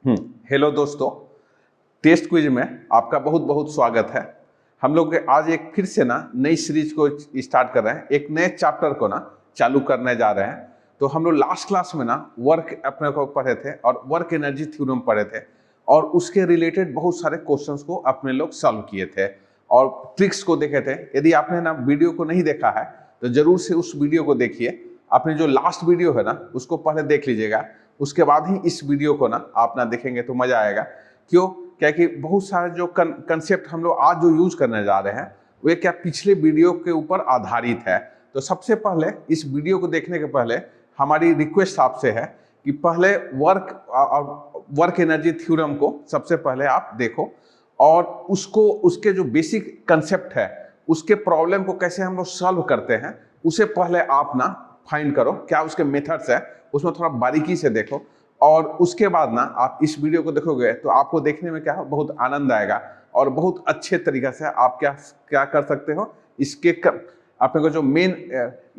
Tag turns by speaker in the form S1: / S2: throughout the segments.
S1: Hello दोस्तों, test quiz में आपका बहुत बहुत स्वागत है। हम लोग आज एक फिर से ना नई सीरीज को स्टार्ट कर रहे हैं, एक नए चैप्टर को ना चालू करने जा रहे हैं। तो हम लोग लास्ट क्लास में ना वर्क अपने को पढ़े थे और वर्क एनर्जी थ्योरम पढ़े थे और उसके रिलेटेड बहुत सारे क्वेश्चंस को अपने लोग सॉल्व किए थे और ट्रिक्स को देखे थे। यदि आपने ना वीडियो को नहीं देखा है तो जरूर से उस वीडियो को देखिए। आपने जो लास्ट वीडियो है ना उसको पहले देख लीजिएगा, उसके बाद ही इस वीडियो को ना आप ना देखेंगे तो मजा आएगा। क्यों? क्या कि बहुत सारे जो कंसेप्ट हम लोग आज जो यूज करने जा रहे हैं वे क्या पिछले वीडियो के ऊपर आधारित है। तो सबसे पहले इस वीडियो को देखने के पहले हमारी रिक्वेस्ट आपसे है कि पहले वर्क एनर्जी थ्योरम को सबसे पहले आप देखो और उसको उसके जो बेसिक कंसेप्ट है उसके प्रॉब्लम को कैसे हम लोग सॉल्व करते हैं उसे पहले आप ना फाइंड करो, क्या उसके मेथड्स है उसमें थोड़ा बारीकी से देखो और उसके बाद ना आप इस वीडियो को देखोगे तो आपको देखने में क्या हो बहुत आनंद आएगा और बहुत अच्छे तरीके से आप क्या क्या कर सकते हो। अपने को जो मेन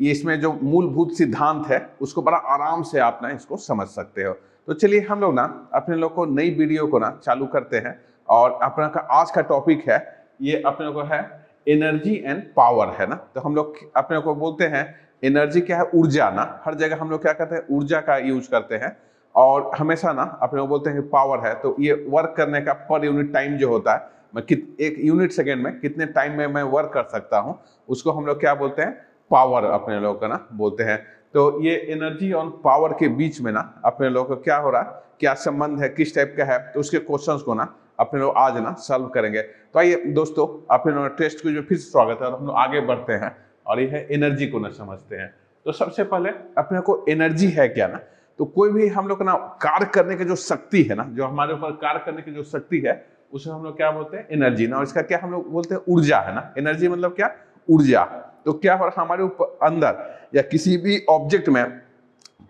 S1: इसमें जो मूलभूत सिद्धांत है उसको बड़ा आराम से आप ना इसको समझ सकते हो। तो चलिए हम लोग ना अपने लोग को नई वीडियो को ना चालू करते हैं और अपना का आज का टॉपिक है ये अपने को है एनर्जी एंड पावर है ना। तो हम लोग अपने को बोलते हैं एनर्जी क्या है, ऊर्जा ना। हर जगह हम लोग क्या करते हैं ऊर्जा का यूज करते हैं और हमेशा ना अपने को बोलते हैं कि पावर है। तो ये वर्क करने का पर यूनिट टाइम जो होता है, मैं एक यूनिट सेकेंड में कितने टाइम में मैं वर्क कर सकता हूँ उसको हम लोग क्या बोलते हैं, पावर अपने लोग का ना बोलते हैं। तो ये एनर्जी और पावर के बीच में ना अपने लोग को क्या हो रहा है, क्या संबंध है, किस टाइप का है, तो उसके क्वेश्चंस को ना अपने लोग आज ना सॉल्व करेंगे। तो आइए दोस्तों, अपने लोग टेस्ट क्विज में फिर स्वागत है और हम लोग आगे बढ़ते हैं और ये है एनर्जी को ना समझते हैं। तो सबसे पहले अपने को एनर्जी है क्या ना, तो कोई भी हम लोग ना कार्य करने की जो शक्ति है ना, जो हमारे ऊपर कार्य करने की जो शक्ति है उसे हम लोग क्या बोलते हैं, एनर्जी ना। और इसका क्या हम लोग बोलते हैं, ऊर्जा है ना। एनर्जी मतलब क्या, ऊर्जा। तो क्या हो हमारे ऊपर अंदर या किसी भी ऑब्जेक्ट में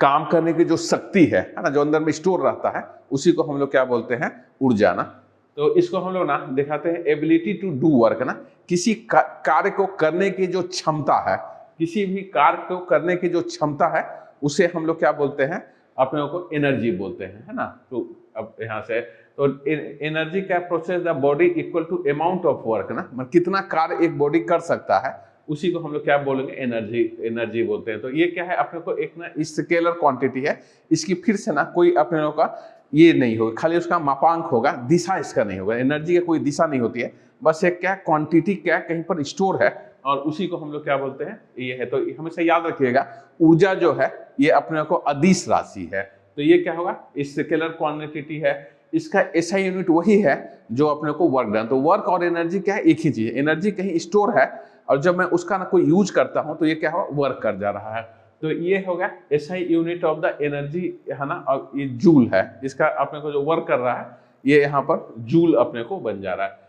S1: काम करने की जो शक्ति है ना, जो अंदर में स्टोर रहता है उसी को हम लोग क्या बोलते हैं, ऊर्जा ना। तो इसको हम लोग ना दिखाते हैं एबिलिटी टू डू वर्क ना, किसी कार्य को करने की जो क्षमता है, किसी भी कार्य को करने की जो क्षमता है उसे हम लोग क्या बोलते हैं, अपने को एनर्जी बोलते हैं, है ना। तो अब यहाँ से तो एनर्जी क्या, process the body equal to amount of work ना, मतलब कितना कार्य एक बॉडी कर सकता है उसी को हम लोग क्या बोलेंगे, एनर्जी बोलते हैं। तो ये क्या है, अपने को एक ना स्केलर क्वांटिटी है, इसकी फिर से ना कोई अपने लोग का ये नहीं होगा, खाली उसका मापांक होगा, दिशा इसका नहीं होगा। एनर्जी की कोई दिशा नहीं होती है, बस एक क्या क्वांटिटी क्या कहीं पर स्टोर है और उसी को हम लोग क्या बोलते हैं, ये है। तो हमेशा याद रखिएगा ऊर्जा जो है ये अपने को अदिश राशि है। तो ये क्या होगा, स्केलर क्वांटिटी है, इसका एसआई यूनिट वही है जो अपने को वर्क डन। तो वर्क और एनर्जी क्या है, एक ही चीज है। एनर्जी कहीं स्टोर है और जब मैं उसका ना कोई यूज करता हूं तो ये क्या हो, वर्क कर जा रहा है। तो ये हो गया SI unit of the energy है ना। और ये जूल है, इसका अपने को जो वर्क कर रहा है ये यहाँ पर जूल अपने को बन जा रहा है।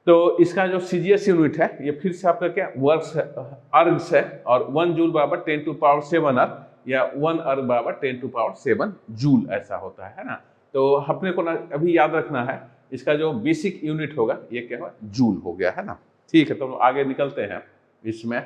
S1: तो इसका जो सीजीएस यूनिट है ये फिर से आपका क्या वर्क्स है, अर्ग्स है। और 1 जूल बराबर 10⁻7 अर्ग या 1 अर्ग बराबर 10⁻7 जूल ऐसा होता है ना। तो अपने को ना अभी याद रखना है इसका जो बेसिक यूनिट होगा ये क्या होगा, जूल हो गया है ना। ठीक है, तो आगे निकलते हैं इसमें।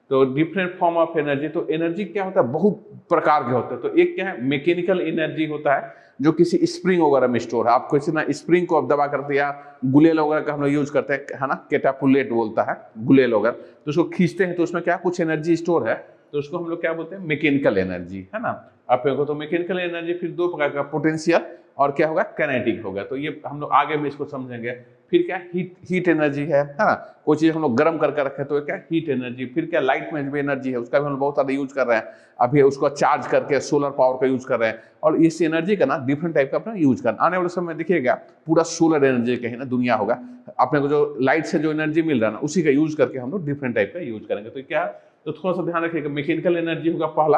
S1: तो डिफरेंट फॉर्म ऑफ एनर्जी, तो एनर्जी क्या होता है, बहुत प्रकार के होते हैं। तो एक क्या है, मैकेनिकल एनर्जी होता है जो किसी स्प्रिंग वगैरह में स्टोर है। आप किसी ना स्प्रिंग को आप दबा करते या गुलेल वगैरह का हम लोग यूज करते हैं, है ना, कैटापुलेट बोलता है गुलेल वगैरह। तो उसको खींचते हैं तो उसमें क्या कुछ एनर्जी स्टोर है, तो उसको हम लोग क्या बोलते हैं, मैकेनिकल एनर्जी, है ना। अपने को तो मैकेनिकल एनर्जी फिर दो प्रकार का, पोटेंशियल और क्या होगा, काइनेटिक होगा। तो ये हम लोग आगे में इसको समझेंगे। फिर क्या हीट एनर्जी है ना, कोई चीज हम लोग गर्म करके रखे तो क्या हीट एनर्जी। फिर क्या लाइट में भी एनर्जी है, उसका भी हम लोग बहुत सारा यूज कर रहे हैं अभी, उसको चार्ज करके सोलर पावर का यूज कर रहे हैं। और इस एनर्जी का ना डिफरेंट टाइप का अपना यूज करना, आने वाले समय में देखिएगा पूरा सोलर एनर्जी कहीं ना दुनिया होगा। अपने को जो लाइट से जो एनर्जी मिल रहा है ना उसी का यूज करके हम लोग डिफरेंट टाइप का यूज करेंगे। तो क्या, तो थोड़ा सा ध्यान रखिएगा, मैकेनिकल एनर्जी होगा पहला,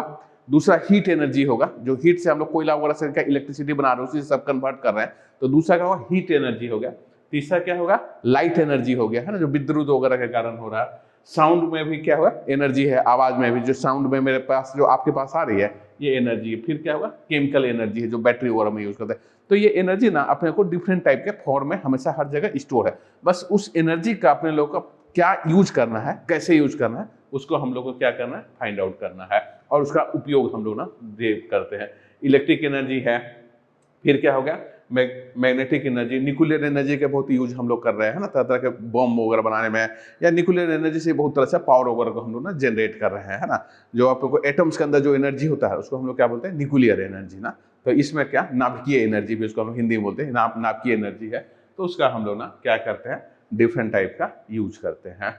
S1: दूसरा हीट एनर्जी होगा, जो हीट से हम लोग कोयला वगैरह से क्या इलेक्ट्रिसिटी बना रहे हैं उसी से सब कन्वर्ट कर रहे हैं। तो दूसरा क्या होगा, हीट एनर्जी हो गया। तीसरा क्या होगा, लाइट एनर्जी हो गया, है ना, जो विद्युत वगैरह के कारण हो रहा है। साउंड में भी क्या होगा, एनर्जी है, आवाज में भी, जो साउंड में मेरे पास जो आपके पास आ रही है ये एनर्जी है। फिर क्या होगा, केमिकल एनर्जी है, जो बैटरी वगैरह में यूज करते हैं। तो ये एनर्जी ना अपने को डिफरेंट टाइप के फॉर्म में हमेशा हर जगह स्टोर है। बस उस एनर्जी का अपने लोग को क्या यूज करना है, कैसे यूज करना है, उसको हम लोग को क्या करना है, फाइंड आउट करना है और उसका उपयोग हम लोग ना करते हैं। इलेक्ट्रिक एनर्जी है, फिर क्या हो गया, मैग्नेटिक एनर्जी, न्यूक्लियर एनर्जी के बहुत यूज हम लोग कर रहे हैं ना, तरह तरह के बम वगैरह बनाने में, या न्यूक्लियर एनर्जी से बहुत तरह से पावर वगैरह को हम लोग ना जनरेट कर रहे हैं, है ना। जो आप लोग को एटम्स के अंदर जो एनर्जी होता है उसको हम लोग क्या बोलते हैं, न्यूक्लियर एनर्जी ना। तो इसमें क्या नाभिकीय एनर्जी भी उसको हम हिंदी में बोलते हैं, नाभिकीय एनर्जी है, तो उसका हम लोग ना क्या करते हैं, डिफरेंट टाइप का यूज करते हैं।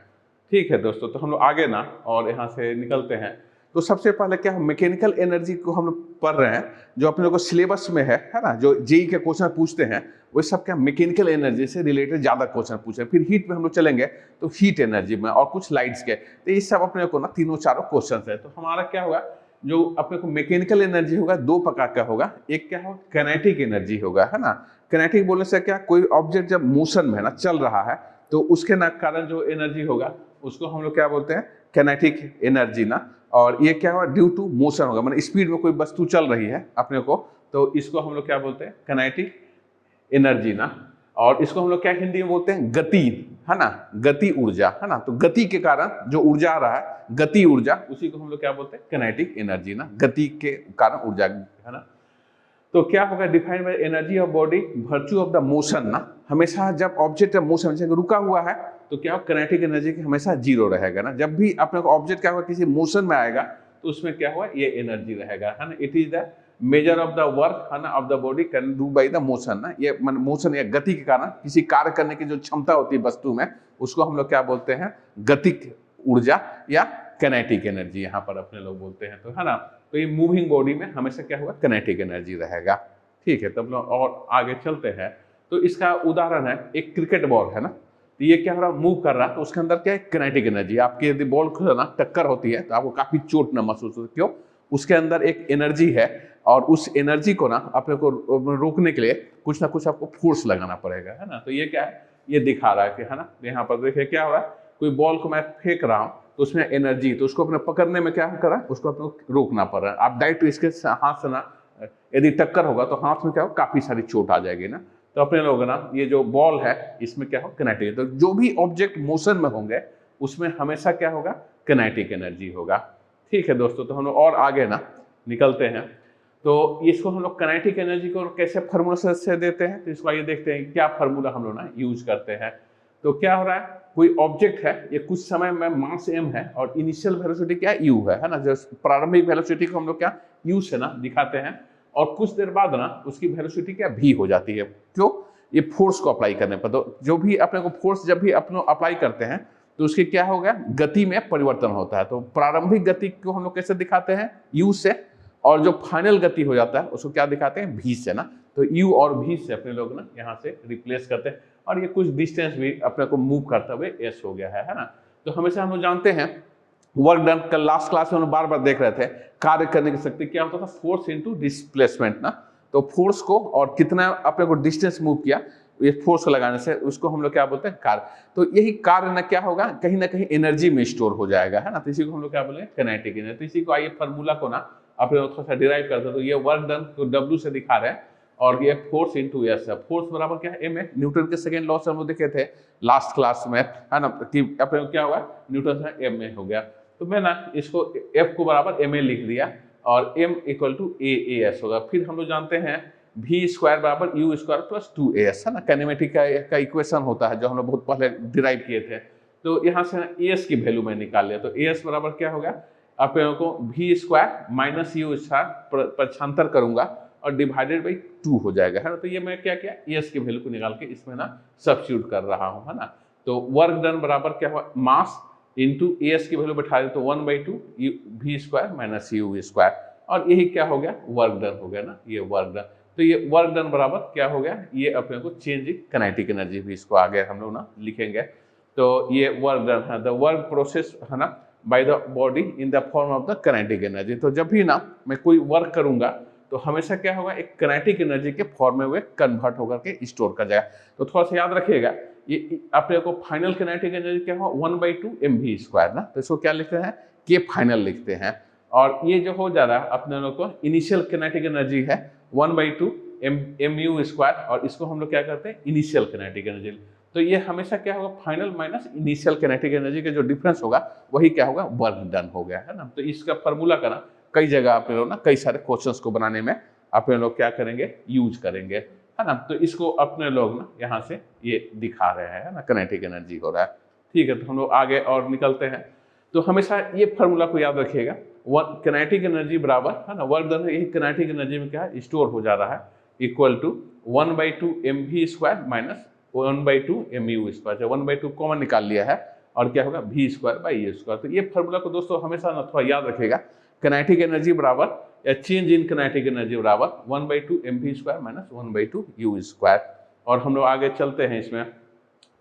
S1: ठीक है दोस्तों, तो हम लोग आगे ना और यहाँ से निकलते हैं। तो सबसे पहले क्या मैकेनिकल एनर्जी को हम लोग पढ़ रहे हैं, जो अपने लोग को सिलेबस में है ना, जो जेई के क्वेश्चन पूछते हैं वो सब क्या मैकेनिकल एनर्जी से रिलेटेड ज्यादा क्वेश्चन पूछे। फिर हीट में हम लोग चलेंगे तो हीट एनर्जी में और कुछ लाइट्स के, तो ये सब अपने को ना तीनों चारों क्वेश्चन है। तो हमारा क्या होगा, जो अपने को मैकेनिकल एनर्जी होगा दो प्रकार का होगा, एक क्या होगा काइनेटिक एनर्जी होगा, है ना। काइनेटिक बोलने से क्या, कोई ऑब्जेक्ट जब मोशन में है ना, चल रहा है, तो उसके ना कारण जो एनर्जी होगा उसको हम लोग क्या बोलते हैं, काइनेटिक एनर्जी ना। और ये क्या होगा, ड्यू टू मोशन होगा, मतलब स्पीड में कोई वस्तु चल रही है अपने को, तो इसको हम लोग क्या बोलते हैं, काइनेटिक एनर्जी ना। और इसको हम लोग क्या हिंदी में बोलते हैं, गति, है ना, गति ऊर्जा, है ना। तो गति के कारण जो ऊर्जा आ रहा है, गति ऊर्जा, उसी को हम लोग क्या बोलते हैं, काइनेटिक एनर्जी ना, गति के कारण ऊर्जा, है ना। तो क्या होगा, defined by energy of body virtue of the motion ना। हमेशा जब ऑब्जेक्ट मोशन में रुका हुआ है तो क्या काइनेटिक एनर्जी की हमेशा जीरो रहेगा ना। जब भी अपने को ऑब्जेक्ट क्या होगा, किसी मोशन में आएगा तो उसमें क्या हुआ, ये एनर्जी रहेगा, है ना। It is the measure of the work, है ना, of the body can do by the motion ना। ये मोशन या गति के कारण किसी कार्य करने की जो क्षमता होती है वस्तु में, उसको हम लोग क्या बोलते हैं, गतिक ऊर्जा या काइनेटिक एनर्जी यहाँ पर अपने लोग बोलते हैं, तो है ना। तो ये मूविंग बॉडी में हमेशा क्या होगा, काइनेटिक एनर्जी रहेगा। ठीक है, तब लोग और आगे चलते हैं। तो इसका उदाहरण है, एक क्रिकेट बॉल है ना, तो ये क्या हो रहा है, मूव कर रहा है, तो उसके अंदर क्या है, काइनेटिक एनर्जी। आपकी यदि बॉल को ना टक्कर होती है तो आपको काफी चोट न महसूस होती है, क्यों, उसके अंदर एक एनर्जी है, और उस एनर्जी को ना अपने को रोकने के लिए कुछ ना कुछ आपको फोर्स लगाना पड़ेगा, है ना। तो ये क्या है, ये दिखा रहा है कि, है ना, यहाँ पर देखिए क्या हो रहा है, कोई बॉल को मैं फेंक रहा हूँ तो उसमें एनर्जी, तो उसको अपने पकड़ने में क्या कर रहा है, उसको अपने रोकना पड़ रहा है। आप डायरेक्ट इसके हाथ से ना यदि टक्कर होगा तो हाथ में क्या हो, काफी सारी चोट आ जाएगी ना। तो अपने लोग ना, ये जो बॉल है इसमें क्या हो, काइनेटिक, तो जो भी ऑब्जेक्ट मोशन में होंगे उसमें हमेशा क्या होगा, काइनेटिक एनर्जी होगा। ठीक है दोस्तों, तो हम लोग और आगे ना निकलते हैं। तो इसको हम लोग काइनेटिक एनर्जी को कैसे फार्मूला से देते हैं, तो इसको आइए देखते हैं क्या फार्मूला हम लोग ना यूज करते हैं। तो क्या हो रहा है, कोई ऑब्जेक्ट है, ये कुछ समय में मास m है और इनिशियल वेलोसिटी क्या है, u है ना। जो प्रारंभिक वेलोसिटी को हम लोग क्या u से ना दिखाते हैं, और कुछ देर बाद ना उसकी वेलोसिटी क्या v हो जाती है, क्यों, ये फोर्स को अप्लाई करने पर। तो जो भी अपने को फोर्स जब भी अपने अप्लाई करते हैं तो उसके क्या होगा, गति में परिवर्तन होता है। तो प्रारंभिक गति को हम लोग कैसे दिखाते हैं, u से, और जो फाइनल गति हो जाता है उसको क्या दिखाते हैं, v से ना। तो u और v से अपने लोग ना यहाँ से रिप्लेस करते हैं, और ये कुछ डिस्टेंस भी अपने को मूव करते हुए s हो गया है ना। तो हमेशा हम लोग जानते हैं वर्क डन, कल लास्ट क्लास में हम बार बार देख रहे थे, कार्य करने की शक्ति क्या होता था, फोर्स इनटू डिस्प्लेसमेंट ना। तो फोर्स को और कितना अपने को डिस्टेंस मूव किया, ये फोर्स को लगाने से उसको हम लोग क्या बोलते हैं, कार्य। तो यही कार्य ना क्या होगा, कहीं ना कहीं एनर्जी में स्टोर हो जाएगा, है ना। तो इसी को हम लोग क्या बोलेंगे, काइनेटिक एनर्जी। तो इसी को आइए फार्मूला को ना अपने थोड़ा सा डिराइव करते हैं। तो ये वर्क डन को W से दिखा रहे हैं, और ये फोर्स इनटू एस है। फोर्स बराबर क्या है, एम है। न्यूटन के सेकेंड लॉ से हम लोग देखे थे लास्ट क्लास में, है ना, कि अपने क्या होगा, न्यूटन से एम ए हो गया। तो मैं ना इसको एफ को बराबर एम ए लिख दिया, और M equal to A S होगा। फिर हम लोग जानते हैं v स्क्वायर बराबर यू स्क्वायर प्लस 2as, है ना। काइनेमेटिक का इक्वेशन होता है जो हम लोग बहुत पहले डिराइव किए थे। तो यहाँ से as की वैल्यू मैं निकाल लिया। तो as बराबर क्या होगा, आप लोगों को v square minus you square पक्षांतर करूंगा और डिवाइडेड बाई 2 हो जाएगा, है ना। तो ये मैं क्या किया, as की वैल्यू को निकाल के इसमें ना सब्स्टिट्यूट कर रहा हूँ, है ना। तो वर्क डन बराबर क्या हुआ, मास इंटू as की वैल्यू बैठा दे, तो 1/2 v square minus you square, और यही क्या हो गया, वर्क डन हो गया ना, ये वर्क डन। तो ये वर्क डन बराबर क्या हो गया, ये अपने को चेंज इन काइनेटिक एनर्जी भी इसको आगे हम लोग ना लिखेंगे। तो ये वर्क डन है, द वर्क प्रोसेस, है ना, by the body in the form of the kinetic energy. तो जब भी ना मैं कोई वर्क करूंगा तो हमेशा क्या होगा, एक काइनेटिक एनर्जी के फॉर्म में वे कन्वर्ट होकर के स्टोर कर जाएगा। तो थोड़ा सा याद रखिएगा, ये अपने को फाइनल काइनेटिक एनर्जी क्या हो, 1/2 mv स्क्वायर ना। तो इसको क्या लिखते हैं, के फाइनल लिखते हैं। और ये जो हो जा रहा है अपने लोग को इनिशियल काइनेटिक एनर्जी है 1/2 mu स्क्वायर, और इसको हम लोग क्या करते हैं, इनिशियल काइनेटिक एनर्जी। तो ये हमेशा क्या होगा, final minus initial kinetic energy का जो डिफरेंस होगा वही क्या होगा, वर्क डन हो गया, है ना। तो इसका फार्मूला का कई जगह आप लोग ना कई सारे क्वेश्चंस को बनाने में आप लोग क्या करेंगे, यूज करेंगे। है ना। तो इसको अपने लोग ना यहाँ से ये दिखा रहे हैं, है ना, काइनेटिक एनर्जी हो रहा है। ठीक है, तो हम लोग आगे और निकलते हैं। तो हमेशा ये फार्मूला को याद रखिएगा, काइनेटिक एनर्जी बराबर, है ना, वर्क डन, यही काइनेटिक एनर्जी में क्या है, स्टोर हो जा रहा है, equal to 1/2 mv² minus 1/2 mu²। 1/2 common निकाल लिया है और क्या होगा, v²/a²। तो ये फार्मूला को दोस्तों हमेशा ना थोड़ा याद रखिएगा, काइनेटिक एनर्जी बराबर या चेंज इन काइनेटिक एनर्जी बराबर 1/2 mv² माइनस 1/2 u²। और हम लोग आगे चलते हैं इसमें।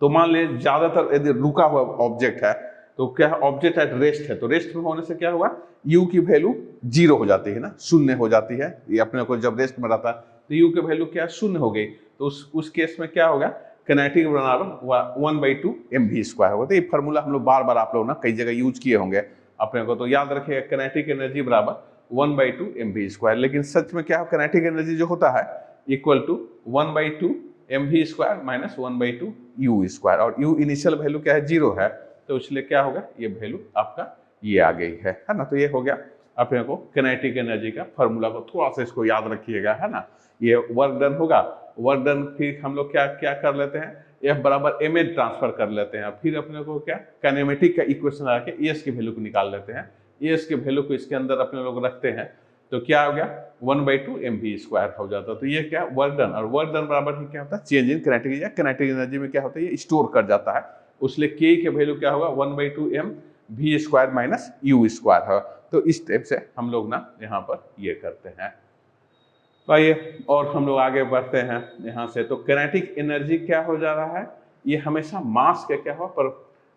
S1: तो मान लीजिए ज्यादातर यदि रुका हुआ ऑब्जेक्ट है तो क्या है, ऑब्जेक्ट एट रेस्ट है, तो रेस्ट में होने से क्या हुआ, u की वैल्यू 0 हो जाती है ना, शून्य हो जाती है। ये अपने को जब रेस्ट में रहता है तो u की वैल्यू क्या शून्य हो गई, तो उस केस में क्या होगा, काइनेटिक बराबर 1/2 mv² होगा। तो ये फार्मूला हम लोग बार बार आप लोग ना कई जगह यूज किए होंगे अपने को, तो याद रखिएगा काइनेटिक एनर्जी बराबर 1/2 mv²। लेकिन सच में क्या है, काइनेटिक एनर्जी जो होता है equal to 1/2 mv² minus 1/2 u²। और u इनिशियल वैल्यू क्या है, 0 है, तो इसलिए क्या होगा, ये वैल्यू आपका ये आ गई है ना। तो ये हो गया अपने को काइनेटिक एनर्जी का फार्मूला को थोड़ा सा इसको याद रखिएगा, है ना। ये वर्क डन होगा, वर्क डन फिर हम लोग क्या क्या कर लेते हैं, F बराबर ma ट्रांसफर कर लेते हैं, फिर अपने को क्या काइनेमेटिक का इक्वेशन लगा के एस की वैल्यू को निकाल लेते हैं, एस के वैल्यू को इसके अंदर अपने लोग रखते हैं, तो क्या हो गया 1/2 mv² हो जाता है। तो ये क्या वर्क डन, और वर्क डन बराबर ही क्या होता है, चेंज इन काइनेटिक या काइनेटिक एनर्जी में क्या होता है, ये स्टोर कर जाता है, उसलिए k के वैल्यू क्या होगा 1/2 mv² माइनस u² है। तो इस टाइप से हम लोग ना यहाँ पर ये करते हैं। तो आइए और हम लोग आगे बढ़ते हैं यहाँ से। तो काइनेटिक एनर्जी क्या हो जा रहा है, ये हमेशा मास के क्या हो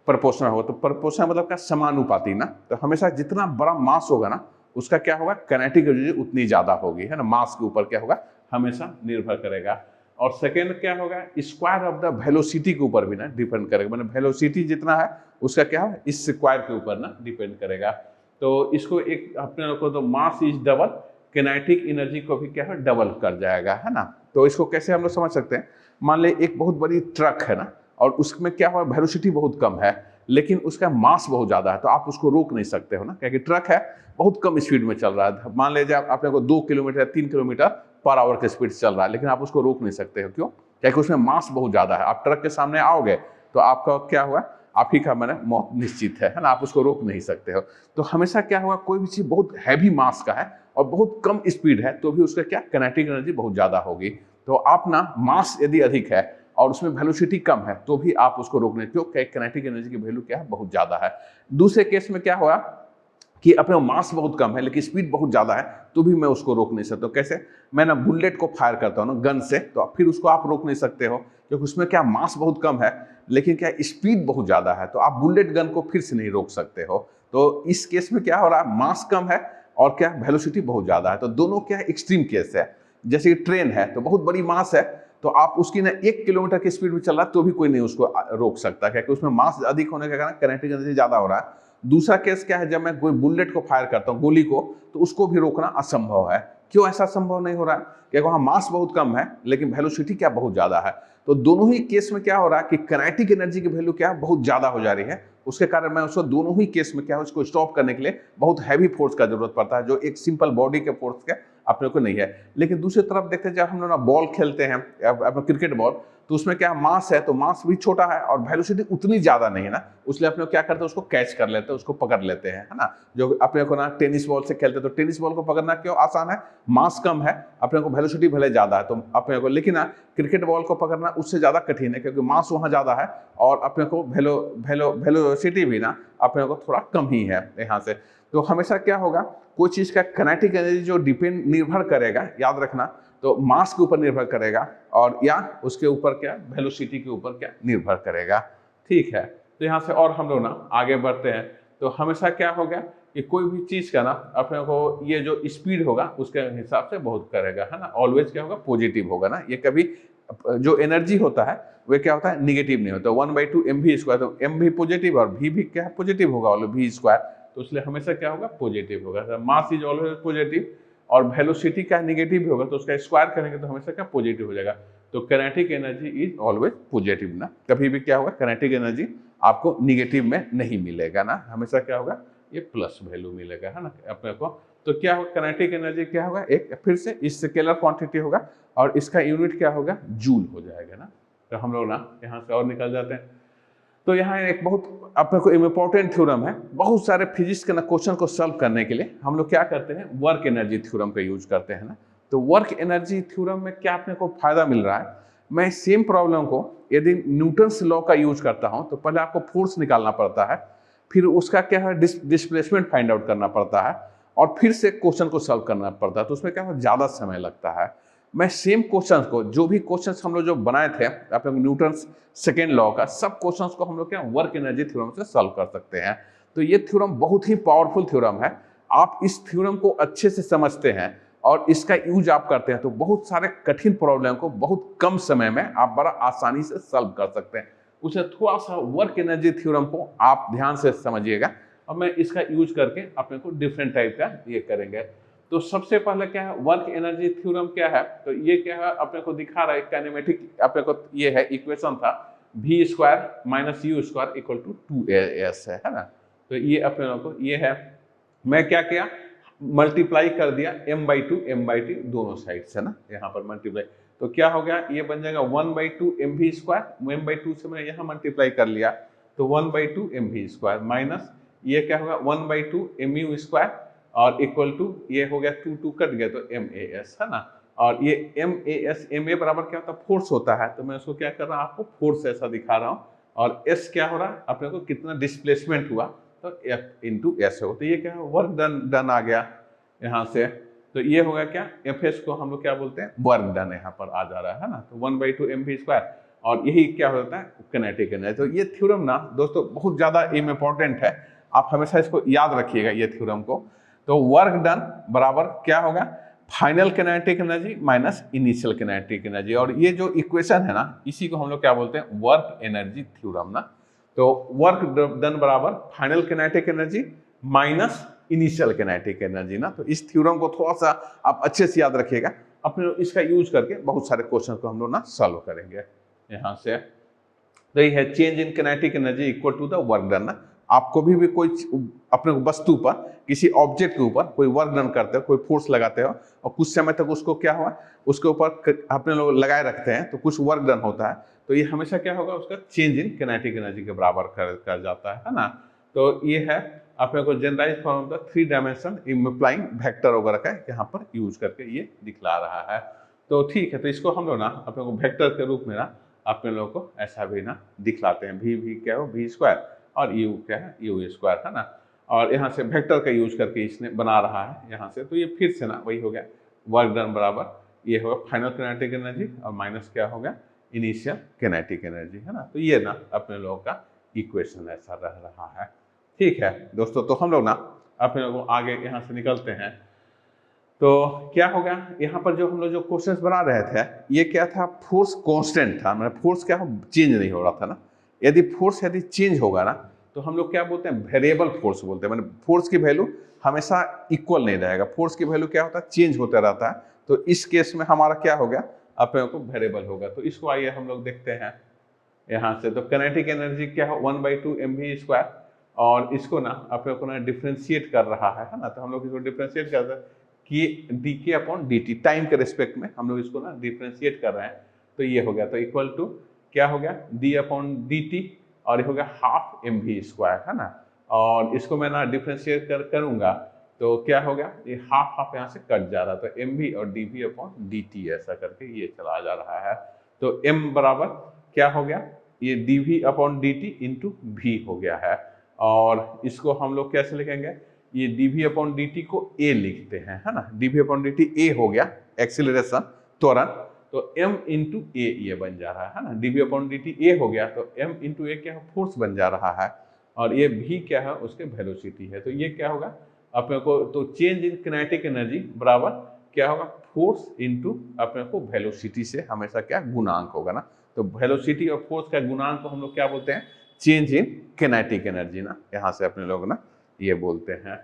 S1: प्रोपोर्शनल होगा। तो प्रोपोर्शनल मतलब क्या, समानुपाती ना। तो हमेशा जितना बड़ा मास होगा ना उसका क्या होगा, काइनेटिक एनर्जी उतनी ज्यादा होगी, है ना, मास के ऊपर क्या होगा हमेशा निर्भर करेगा। और सेकेंड क्या होगा, स्क्वायर ऑफ द वेलोसिटी के ऊपर भी ना डिपेंड करेगा, मतलब वेलोसिटी जितना है उसका क्या है, इस स्क्वायर के ऊपर ना डिपेंड करेगा। तो इसको एक अपने लोग को, तो mass is double, kinetic energy को भी क्या है डबल कर जाएगा, है ना। तो इसको कैसे हम लोग समझ सकते हैं, मान ले एक बहुत बड़ी ट्रक है ना, और उसमें क्या हुआ, वेलोसिटी बहुत कम है लेकिन उसका मास बहुत ज्यादा है, तो आप उसको रोक नहीं सकते हो ना, क्योंकि ट्रक है बहुत कम स्पीड में चल रहा है। मान लीजिए आपने को 2 किलोमीटर 3 किलोमीटर पर आवर के स्पीड चल रहा है, लेकिन आप उसको रोक नहीं सकते हो, क्यों, क्योंकि उसमें मास बहुत ज्यादा है। आप ट्रक के सामने आओगे तो आपका क्या हुआ, आप ही का मैंने मौत निश्चित है ना, आप उसको रोक नहीं सकते हो। तो हमेशा क्या हुआ, कोई भी चीज बहुत हैवी मास का है और बहुत कम स्पीड है तो भी उसका क्या काइनेटिक एनर्जी बहुत ज्यादा होगी। तो आप ना मास यदि अधिक है और उसमें वेलोसिटी कम है तो भी आप उसको रोकने, क्यों, काइनेटिक एनर्जी की वैल्यू क्या है बहुत ज्यादा है। दूसरे केस में क्या हुआ कि अपने मास बहुत कम है लेकिन स्पीड बहुत ज्यादा है तो भी मैं उसको रोक नहीं सकता। कैसे, मैं ना बुलेट को फायर करता हूँ ना गन से, तो फिर उसको आप रोक नहीं सकते हो क्योंकि उसमें क्या मास बहुत कम है लेकिन क्या स्पीड बहुत ज्यादा है, तो आप बुलेट गन को फिर से नहीं रोक सकते हो। तो इस केस में क्या हो रहा है, मास कम है और क्या वेलोसिटी बहुत ज्यादा है, तो दोनों क्या एक्सट्रीम केस है। जैसे कि ट्रेन है तो बहुत बड़ी मास है, तो आप उसकी ना 1 किलोमीटर की स्पीड में चल रहा है तो भी कोई नहीं उसको रोक सकता, क्योंकि उसमें मास अधिक होने के कारण काइनेटिक एनर्जी ज्यादा हो रहा है। दूसरा केस क्या है, जब मैं कोई बुलेट को फायर करता हूँ, गोली को, तो उसको भी रोकना असंभव है। क्यों ऐसा संभव नहीं हो रहा है, क्योंकि वहां मास बहुत कम है लेकिन वेलोसिटी क्या बहुत ज्यादा है। तो दोनों ही केस में क्या हो रहा है कि काइनेटिक एनर्जी की वैल्यू क्या बहुत ज्यादा हो जा रही है, उसके कारण मैं उसको दोनों ही केस में क्या है, उसको स्टॉप करने के लिए बहुत हैवी फोर्स का जरूरत पड़ता है, जो एक सिंपल बॉडी के फोर्स का अपने को नहीं है। लेकिन दूसरी तरफ देखते हैं, जब हम लोग ना बॉल खेलते हैं अपना क्रिकेट बॉल, तो उसमें क्या मास है, तो मास भी छोटा है और वेलोसिटी उतनी ज्यादा नहीं है ना, इसलिए अपने क्या करते हैं, उसको कैच कर लेते हैं, उसको पकड़ लेते हैं, है ना। जो अपने को ना टेनिस बॉल से खेलते हैं, तो टेनिस बॉल को पकड़ना क्यों आसान है, मास कम है, अपने को वेलोसिटी भले ज्यादा है तो अपने को, लेकिन क्रिकेट बॉल को पकड़ना उससे ज्यादा कठिन है क्योंकि मास वहां ज्यादा है और अपने को वेलोसिटी भी ना अपने को थोड़ा कम ही है यहाँ से। तो हमेशा क्या होगा, कोई चीज का काइनेटिक एनर्जी जो निर्भर करेगा, याद रखना, तो मास के ऊपर निर्भर करेगा और या उसके ऊपर क्या वेलोसिटी के ऊपर क्या निर्भर करेगा। ठीक है, तो यहाँ से और हम लोग ना आगे बढ़ते हैं। तो हमेशा क्या होगा कि कोई भी चीज का ना अपने को ये जो स्पीड होगा उसके हिसाब से बहुत करेगा, है ना, ऑलवेज क्या होगा पॉजिटिव होगा ना। ये कभी जो एनर्जी होता है वह क्या होता है निगेटिव नहीं होता। 1/2 mv², तो m भी पॉजिटिव और v भी क्या है पॉजिटिव होगा, v², तो इसलिए हमेशा क्या होगा पॉजिटिव होगा। मास इज ऑलवेज पॉजिटिव और वेलोसिटी क्या निगेटिव होगा, तो उसका स्क्वायर करेंगे तो हमेशा क्या पॉजिटिव हो जाएगा। तो kinetic energy is always positive ना, कभी भी क्या होगा काइनेटिक एनर्जी आपको निगेटिव में नहीं मिलेगा ना, हमेशा क्या होगा ये प्लस वैल्यू मिलेगा, है ना अपने को। तो क्या होगा, काइनेटिक एनर्जी क्या होगा, एक फिर से इस स्केलर क्वांटिटी होगा और इसका यूनिट क्या होगा, जूल हो जाएगा ना। तो हम लोग ना यहाँ से और निकल जाते हैं। तो यहाँ एक बहुत अपने को इम्पोर्टेंट थ्योरम है, बहुत सारे फिजिक्स के ना क्वेश्चन को सॉल्व करने के लिए हम लोग क्या करते हैं, वर्क एनर्जी थ्योरम का यूज करते हैं ना। तो वर्क एनर्जी थ्योरम में क्या अपने को फायदा मिल रहा है, मैं सेम प्रॉब्लम को यदि न्यूटन्स लॉ का यूज करता हूं तो पहले आपको फोर्स निकालना पड़ता है, फिर उसका क्या है डिस्प्लेसमेंट फाइंड आउट करना पड़ता है और फिर से क्वेश्चन को सॉल्व करना पड़ता है, तो उसमें क्या है ज़्यादा समय लगता है। मैं सेम क्वेश्चन को, जो भी क्वेश्चन हम लोग जो बनाए थे अपने न्यूटन्स सेकेंड लॉ का, सब क्वेश्चंस को हम लोग क्या वर्क एनर्जी थ्योरम से सॉल्व कर सकते हैं। तो ये थ्योरम बहुत ही पावरफुल थ्योरम है। आप इस थ्योरम को अच्छे से समझते हैं और इसका यूज आप करते हैं तो बहुत सारे कठिन प्रॉब्लम को बहुत कम समय में आप बड़ा आसानी से सॉल्व कर सकते हैं। उसे थोड़ा सा वर्क एनर्जी थ्योरम को आप ध्यान से समझिएगा और मैं इसका यूज करके अपने को डिफरेंट टाइप का ये करेंगे। तो सबसे पहले क्या है, वर्क एनर्जी थ्योरम क्या है, तो ये क्या है अपने को दिखा रहा है काइनेमेटिक, अपने को ये है इक्वेशन था v square minus u square equal to 2as है ना। तो ये अपने लोगों को ये है, मैं क्या किया, मल्टीप्लाई कर दिया m/2 दोनों साइड से ना, यहाँ पर मल्टीप्लाई, तो क्या हो गया, ये बन जाएगा 1/2 mv स्क्वायर, m/2 से मैंने यहाँ मल्टीप्लाई कर लिया तो 1/2 mv स्क्वायर माइनस ये क्या होगा 1/2 mu स्क्वायर और इक्वल टू ये हो गया 2 कट गया तो MAS है ना। और ये MAS, MA बराबर क्या होता है, फोर्स होता है, तो मैं उसको क्या कर रहा हूँ, आपको फोर्स ऐसा दिखा रहा हूँ और S क्या हो रहा है अपने को, कितना डिस्प्लेसमेंट हुआ, तो F इंटू एस हो, तो ये क्या है वर्क डन आ गया यहाँ से। तो ये होगा क्या, FS को हम लोग क्या बोलते हैं, वर्क डन यहाँ पर आ जा रहा है ना। तो 1/2 mv स्क्वायर और यही क्या होता है काइनेटिक एनर्जी। तो ये थ्योरम ना दोस्तों बहुत ज़्यादा इम्पोर्टेंट है, आप हमेशा इसको याद रखिएगा ये थ्योरम को। तो वर्क डन बराबर क्या होगा, final kinetic energy minus initial kinetic energy, और ये जो इक्वेशन है ना इसी को हम लोग क्या बोलते हैं, वर्क एनर्जी थ्योरम ना। तो वर्क डन बराबर final kinetic energy minus initial kinetic energy ना। तो इस थ्योरम को थोड़ा सा आप अच्छे से याद रखिएगा, अपने इसका यूज करके बहुत सारे क्वेश्चन को हम लोग ना सॉल्व करेंगे यहाँ से। तो ये है change in kinetic energy equal to the work done ना। आप कभी भी कोई अपने वस्तु पर, किसी ऑब्जेक्ट के ऊपर कोई वर्क डन करते हो, कोई फोर्स लगाते हो और कुछ समय तक उसको क्या हुआ, उसके ऊपर अपने लोग लगाए रखते हैं तो कुछ वर्क डन होता है, तो ये हमेशा क्या होगा, उसका चेंज इन काइनेटिक एनर्जी के बराबर कर जाता है ना। तो ये है अपने को generalise form of the 3 dimension implying vector वगैरह का यहाँ पर यूज करके ये दिखला रहा है। तो ठीक है, तो इसको हम लोग ना अपने को वेक्टर के रूप में ना अपने लोगों को ऐसा भी ना दिखलाते हैं, भी क्या हो v स्क्वायर और u क्या है u स्क्वायर है ना। और यहाँ से वेक्टर का यूज करके इसने बना रहा है यहाँ से, तो ये फिर से ना वही हो गया वर्क डन बराबर ये होगा फाइनल काइनेटिक एनर्जी और माइनस क्या हो गया इनिशियल काइनेटिक एनर्जी है ना। तो ये ना अपने लोगों का इक्वेशन ऐसा रह रहा है। ठीक है दोस्तों, तो हम लोग ना अपने लोगों आगे यहाँ से निकलते हैं। तो क्या हो गया, यहाँ पर जो हम लोग जो क्वेश्चंस बना रहे थे ये क्या था, फोर्स कांस्टेंट था, मतलब फोर्स क्या हो चेंज नहीं हो रहा था ना। यदि फोर्स यदि चेंज होगा ना तो हम लोग क्या बोलते हैं, वेरिएबल फोर्स बोलते हैं, मतलब फोर्स की वैल्यू हमेशा इक्वल नहीं रहेगा, फोर्स की वैल्यू क्या होता है चेंज होता रहता है। तो इस केस में हमारा क्या हो गया, अपने को वेरिएबल होगा। तो इसको आइए हम लोग देखते हैं यहाँ से। तो काइनेटिक एनर्जी क्या है 1/2 mv स्क्वायर और इसको ना अपने को ना डिफ्रेंशिएट कर रहा है ना। तो हम लोग इसको डिफ्रेंशिएट करते हैं कि D upon D T, time के रिस्पेक्ट में हम लोग इसको ना डिफ्रेंशिएट कर रहे हैं। तो ये हो गया, तो इक्वल टू क्या हो गया डी अपॉन डी टी और ये हो गया हाफ mv स्क्वायर है ना। और इसको मैं ना डिफ्रेंशिएट करूंगा तो क्या हो गया, ये हाफ हाफ यहाँ से कट जा रहा है, तो mv और dv अपॉन dt ऐसा करके ये चला जा रहा है। तो m बराबर क्या हो गया, ये dv upon dt into v हो गया है। और इसको हम लोग कैसे लिखेंगे, ये dv अपॉन dt को a लिखते हैं है ना। dv अपॉन dt a हो गया एक्सीलरेशन त्वरण, तो m इंटू ए ये बन जा रहा है ना। dv अपॉन dt a हो गया तो m इंटू ए क्या है फोर्स बन जा रहा है और ये v क्या है उसके वेलोसिटी है। तो ये क्या होगा अपने को, तो चेंज इन काइनेटिक एनर्जी बराबर क्या होगा फोर्स इंटू अपने को वेलोसिटी से हमेशा क्या गुणांक होगा ना। तो वेलोसिटी और फोर्स का गुणांक को हम लोग क्या बोलते हैं, चेंज इन काइनेटिक एनर्जी ना, यहाँ से अपने लोग ना ये बोलते हैं।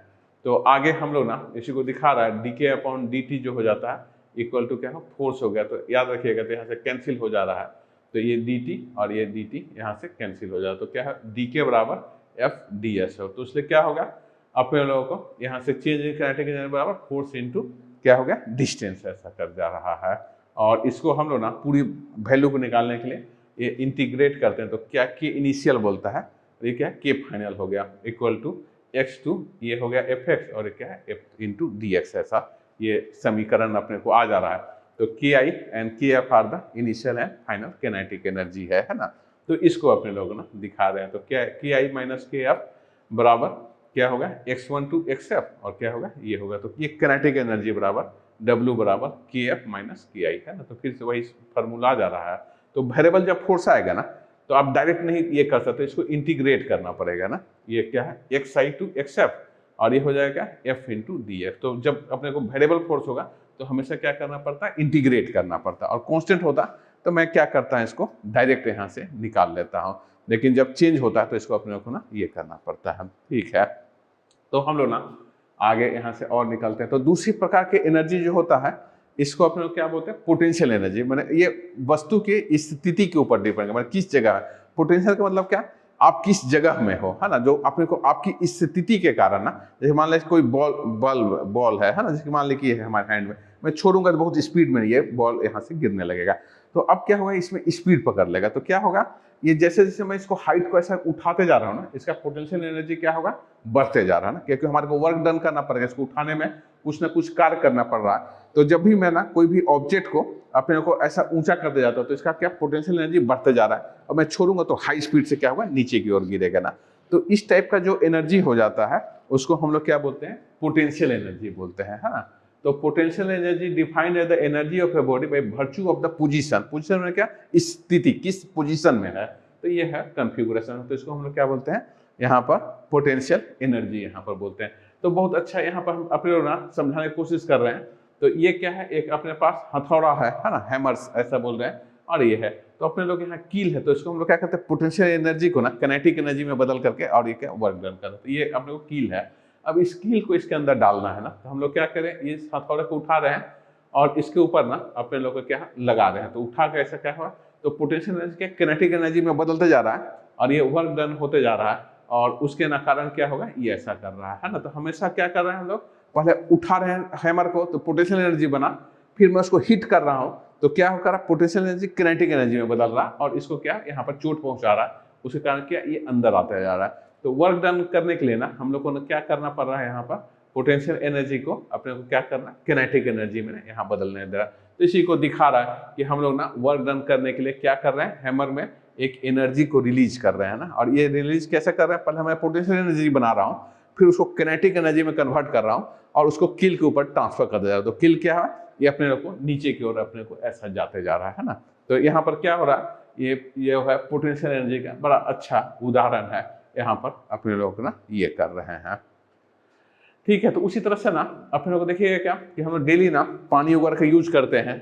S1: तो आगे हम लोग ना इसी को दिखा रहा है डी के अपॉन डी टी जो हो जाता है इक्वल टू क्या है फोर्स हो गया। तो याद रखिएगा, तो यहाँ से कैंसिल हो जा रहा है, तो ये डी टी और ये डी टी यहाँ से कैंसिल हो जाए, तो क्या है डी के बराबर एफ डी एस हो। तो इसलिए क्या होगा अपने लोगों को यहाँ से चेंज इन काइनेटिक एनर्जी बराबर फोर्स इनटू क्या हो गया डिस्टेंस, ऐसा कर जा रहा है। और इसको हम लोग ना पूरी वैल्यू को निकालने के लिए ये इंटीग्रेट करते हैं, तो क्या के इनिशियल बोलता है, ये क्या है के फाइनल हो गया इक्वल टू x2, ये हो गया fx, और ये क्या है f इंटू dx, ऐसा ये समीकरण अपने को आ जा रहा है। तो ki and kf are the initial and final kinetic energy है ना। तो इसको अपने लोग ना दिखा रहे हैं, तो क्या ki माइनस kf बराबर क्या होगा x1 टू xf, और क्या होगा ये होगा, तो ये काइनेटिक एनर्जी बराबर w बराबर kf माइनस ki है ना। तो फिर से वही फार्मूला आ जा रहा है। तो वेरिएबल जब फोर्स आएगा ना तो आप डायरेक्ट नहीं ये कर सकते, इसको इंटीग्रेट करना पड़ेगा ना। ये क्या है xi टू xf, और ये हो जाएगा f इंटू डी एफ। तो जब अपने को वेरिएबल फोर्स होगा तो हमेशा क्या करना पड़ता है, इंटीग्रेट करना पड़ता है। और कांस्टेंट होता तो मैं क्या करता है, इसको डायरेक्ट यहाँ से निकाल लेता हूँ, लेकिन जब चेंज होता है तो इसको अपने को ना ये करना पड़ता है। ठीक है, तो हम लोग ना आगे यहाँ से और निकलते हैं। तो दूसरी प्रकार के एनर्जी जो होता है इसको अपने क्या बोलते हैं, पोटेंशियल एनर्जी। मैंने ये वस्तु की स्थिति के ऊपर डिपेंड है, मतलब किस जगह है। पोटेंशियल का मतलब क्या, आप किस जगह में हो, है ना, जो अपने को आपकी स्थिति के कारण ना, जैसे मान लीजिए कोई बॉल है ना, जैसे मान लीजिए है हमारे हैंड में, मैं छोड़ूंगा तो बहुत स्पीड में ये बॉल यहाँ से गिरने लगेगा। तो अब क्या होगा, इसमें स्पीड पकड़ लेगा, तो क्या होगा, ये जैसे जैसे मैं इसको हाइट को ऐसा उठाते जा रहा हूँ ना, इसका पोटेंशियल एनर्जी क्या होगा, बढ़ते जा रहा है ना, क्योंकि हमारे को वर्क डन करना पड़ेगा, इसको उठाने में कुछ ना कुछ कार्य करना पड़ रहा है। तो जब भी मैं ना कोई भी ऑब्जेक्ट को अपने को ऐसा ऊंचा करते जाता हूँ तो इसका क्या पोटेंशियल एनर्जी बढ़ते जा रहा है, और मैं छोड़ूंगा तो हाई स्पीड से क्या होगा, नीचे की ओर गिरेगा ना। तो इस टाइप का जो एनर्जी हो जाता है उसको हम लोग क्या बोलते हैं, पोटेंशियल एनर्जी बोलते हैं, है ना। तो potential energy defined as the energy of a body by virtue of the position. Position में क्या, स्थिति, किस पोजीशन में है, तो ये है कॉन्फ़िगरेशन। तो इसको हम लोग क्या बोलते हैं, यहाँ पर पोटेंशियल एनर्जी यहाँ पर बोलते हैं। तो बहुत अच्छा यहाँ पर हम अपने लोग ना समझाने की कोशिश कर रहे हैं। तो ये क्या है, एक अपने पास हथौड़ा है ना, हैमर्स ऐसा बोल रहे हैं, और ये है तो अपने लोग यहाँ कील है, तो इसको हम लोग क्या करते हैं, पोटेंशियल एनर्जी को ना काइनेटिक एनर्जी में बदल करके और ये क्या वर्क डन करते हैं। तो ये अपने को कील है। अब इस कील को इसके अंदर डालना है ना, तो हम लोग क्या करें, इस हथौड़े को उठा रहे हैं और इसके ऊपर ना अपने लोग को क्या लगा रहे हैं। तो उठा के ऐसा क्या हुआ, तो पोटेंशियल एनर्जी क्या काइनेटिक एनर्जी में बदलते जा रहा है और ये वर्क डन होते जा रहा है, और उसके ना कारण क्या होगा, ये ऐसा कर रहा है ना। तो हमेशा क्या कर रहे हैं हम लोग, पहले उठा रहे हैं हैमर को तो पोटेंशियल एनर्जी बना, फिर मैं उसको हिट कर रहा हूँ तो क्या हो रहा है, पोटेंशियल एनर्जी काइनेटिक एनर्जी में बदल रहा है, और इसको क्या यहाँ पर चोट पहुंचा रहा है, उसके कारण क्या ये अंदर आता जा रहा है। तो वर्क डन करने के लिए ना हम लोग को क्या करना पड़ रहा है, यहाँ पर पोटेंशियल एनर्जी को अपने को क्या करना, काइनेटिक एनर्जी में यहाँ बदलने दे रहा है। तो इसी को दिखा रहा है कि हम लोग ना वर्क डन करने के लिए क्या कर रहे हैं, हैमर में एक एनर्जी को रिलीज कर रहे हैं ना। और ये रिलीज कैसे कर रहे हैं, पहले मैं पोटेंशियल एनर्जी बना रहा हूँ, फिर उसको काइनेटिक एनर्जी में कन्वर्ट कर रहा हूँ और उसको किल के ऊपर ट्रांसफर कर दे रहा हूँ। तो किल क्या है, ये अपने लोग को नीचे की ओर अपने को ऐसा जाते जा रहा है ना। तो यहाँ पर क्या हो रहा है, ये है पोटेंशियल एनर्जी का बड़ा अच्छा उदाहरण है, यहाँ पर अपने लोग ना ये कर रहे हैं। ठीक है, तो उसी तरह से ना अपने लोग देखिएगा क्या कि हम लोग डेली ना पानी वगैरह का यूज करते हैं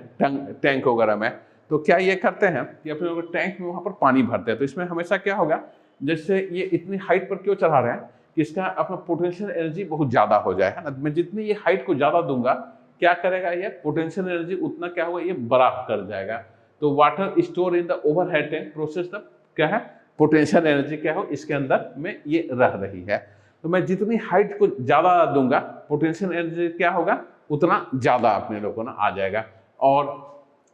S1: टैंक वगैरह में। तो क्या ये करते हैं कि अपने लोग टैंक में वहाँ पर पानी भरते हैं, तो इसमें हमेशा क्या होगा, जैसे ये इतनी हाइट पर क्यों चढ़ा रहे हैं कि इसका अपना पोटेंशियल एनर्जी बहुत ज़्यादा हो जाए, है ना। मैं जितनी ये हाइट को ज़्यादा दूंगा क्या करेगा, ये पोटेंशियल एनर्जी उतना क्या होगा, ये बड़ा कर जाएगा। तो water store in the overhead tank process the क्या है, पोटेंशियल एनर्जी क्या हो इसके अंदर में ये रह रही है। तो मैं जितनी हाइट को ज़्यादा दूंगा पोटेंशियल एनर्जी क्या होगा, उतना ज़्यादा अपने लोगों को ना आ जाएगा। और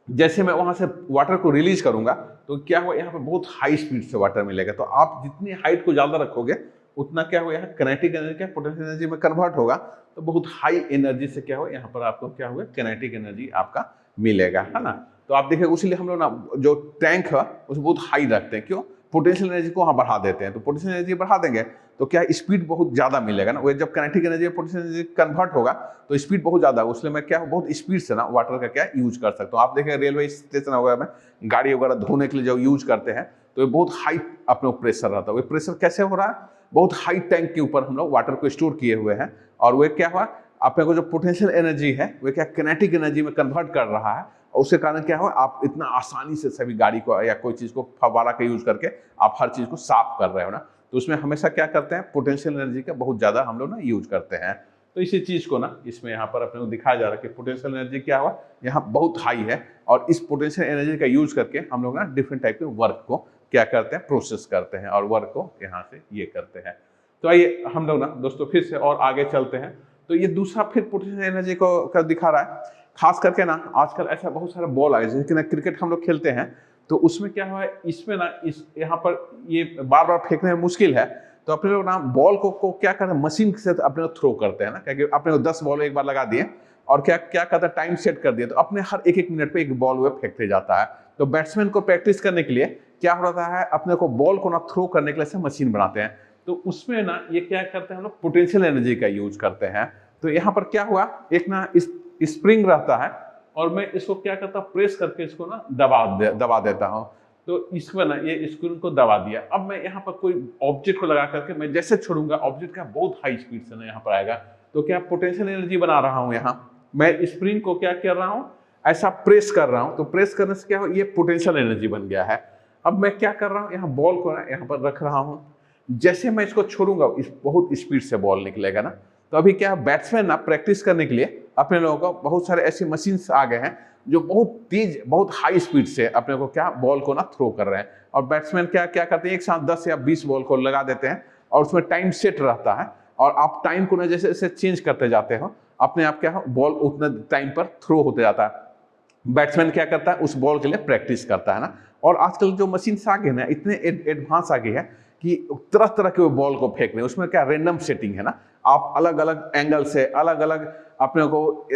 S1: जैसे मैं वहाँ से वाटर को रिलीज करूंगा तो क्या हुआ, यहाँ पर बहुत हाई स्पीड से वाटर मिलेगा। तो आप जितनी हाइट को ज़्यादा रखोगे उतना क्या होगा, यहाँ काइनेटिक एनर्जी क्या पोटेंशियल एनर्जी में कन्वर्ट होगा, तो बहुत हाई एनर्जी से क्या होगा, यहाँ पर आपको क्या होगा, काइनेटिक एनर्जी आपका मिलेगा, है ना। तो आप देखिए उसीलिए हम लोग ना जो टैंक है उसको बहुत हाई रखते हैं, क्यों, पोटेंशियल एनर्जी को वहाँ बढ़ा देते हैं। तो पोटेंशियल एनर्जी बढ़ा देंगे तो क्या स्पीड बहुत ज़्यादा मिलेगा ना, वो जब kinetic energy potential energy convert होगा तो स्पीड बहुत ज़्यादा होगा, इसलिए मैं क्या बहुत स्पीड से ना वाटर का क्या यूज कर सकता हूँ। आप देखें रेलवे स्टेशन वगैरह में गाड़ी वगैरह धोने के लिए जब यूज करते हैं तो ये बहुत हाई अपने प्रेशर रहता है। वो प्रेशर कैसे हो रहा है, बहुत हाई टैंक के ऊपर हम लोग वाटर को स्टोर किए हुए हैं, और वो क्या हुआ, अपने को जो पोटेंशियल एनर्जी है वो क्या काइनेटिक एनर्जी में कन्वर्ट कर रहा है, और उसके कारण क्या हो, आप इतना आसानी से सभी गाड़ी को या कोई चीज़ को फव्वारा का यूज करके आप हर चीज़ को साफ कर रहे हो ना। तो उसमें हमेशा क्या करते हैं, पोटेंशियल एनर्जी का बहुत ज़्यादा हम लोग ना यूज करते हैं। तो इसी चीज़ को ना इसमें यहाँ पर अपने को दिखाया जा रहा है कि पोटेंशियल एनर्जी क्या हुआ, यहाँ बहुत हाई है, और इस पोटेंशियल एनर्जी का यूज करके हम लोग ना डिफरेंट टाइप के वर्क को क्या करते हैं, प्रोसेस करते हैं, और वर्क को यहाँ से ये करते हैं। तो आइए हम लोग ना दोस्तों फिर से और आगे चलते हैं। तो ये दूसरा फिर पोटेंशियल एनर्जी को दिखा रहा है। खास करके ना आजकल ऐसा बहुत सारे बॉल आए, जैसे कि ना क्रिकेट हम लोग खेलते हैं, तो उसमें क्या हुआ है, इसमें ना इस यहाँ पर ये बार बार फेंकने में मुश्किल है, तो अपने लोग ना बॉल को क्या करते हैं, मशीन से अपने लोग थ्रो करते हैं ना, क्योंकि अपने लोग 10 बॉल एक बार लगा दिए और क्या क्या करते हैं, टाइम सेट कर दिया, तो अपने हर एक एक मिनट पे एक बॉल वो फेंकते जाता है। तो बैट्समैन को प्रैक्टिस करने के लिए क्या हो रहा है, अपने को बॉल को ना थ्रो करने के लिए से मशीन बनाते हैं। तो उसमें ना ये क्या करते हैं हम लोग, पोटेंशियल एनर्जी का यूज करते हैं। तो यहाँ पर क्या हुआ, एक ना इस स्प्रिंग रहता है और मैं इसको क्या करता हूँ, प्रेस करके इसको ना दबा देता हूँ। तो इसमें ना ये स्क्रीन को दबा दिया। अब मैं यहाँ पर कोई ऑब्जेक्ट को लगा करके मैं जैसे छोड़ूंगा, ऑब्जेक्ट का बहुत हाई स्पीड से ना यहाँ पर आएगा। तो क्या पोटेंशियल एनर्जी बना रहा हूँ, यहाँ मैं स्प्रिंग को क्या कर रहा हूँ, ऐसा प्रेस कर रहा हूँ। तो प्रेस करने से क्या हो, ये पोटेंशियल एनर्जी बन गया है। अब मैं क्या कर रहा हूँ, यहाँ बॉल को यहाँ पर रख रहा हूँ, जैसे मैं इसको छोड़ूंगा इस बहुत स्पीड से बॉल निकलेगा ना। तो अभी क्या बैट्समैन ना प्रैक्टिस करने के लिए अपने लोगों को बहुत सारे ऐसे मशीन्स आ गए हैं जो बहुत तेज, बहुत हाई स्पीड से अपने को क्या बॉल को ना थ्रो कर रहे हैं। और बैट्समैन क्या क्या करते हैं, एक साथ 10 या 20 बॉल को लगा देते हैं और उसमें टाइम सेट रहता है, और आप टाइम को ना जैसे जैसे चेंज करते जाते हो, अपने आप क्या हो, बॉल उतना टाइम पर थ्रो होते जाता है। बैट्समैन क्या करता है, उस बॉल के लिए प्रैक्टिस करता है ना। और आजकल जो मशीन आ गए ना, इतने एडवांस आ गई है कि तरह तरह के बॉल को फेंक रहे हैं। उसमें क्या रैंडम सेटिंग है ना, आप अलग अलग एंगल से, अलग अलग अपने को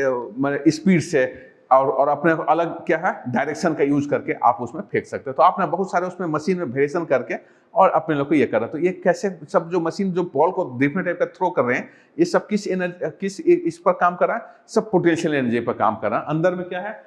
S1: स्पीड से और अपने को अलग क्या है डायरेक्शन का यूज करके आप उसमें फेंक सकते हो। तो आपने बहुत सारे उसमें मशीन में वेरिएशन करके और अपने लोग को ये कर रहा है। तो ये कैसे सब जो मशीन जो बॉल को डिफरेंट टाइप का थ्रो कर रहे हैं, ये सब किस एनर्जी, किस इस पर काम कर रहा है, सब पोटेंशियल एनर्जी पर काम कर रहा है। अंदर में क्या है,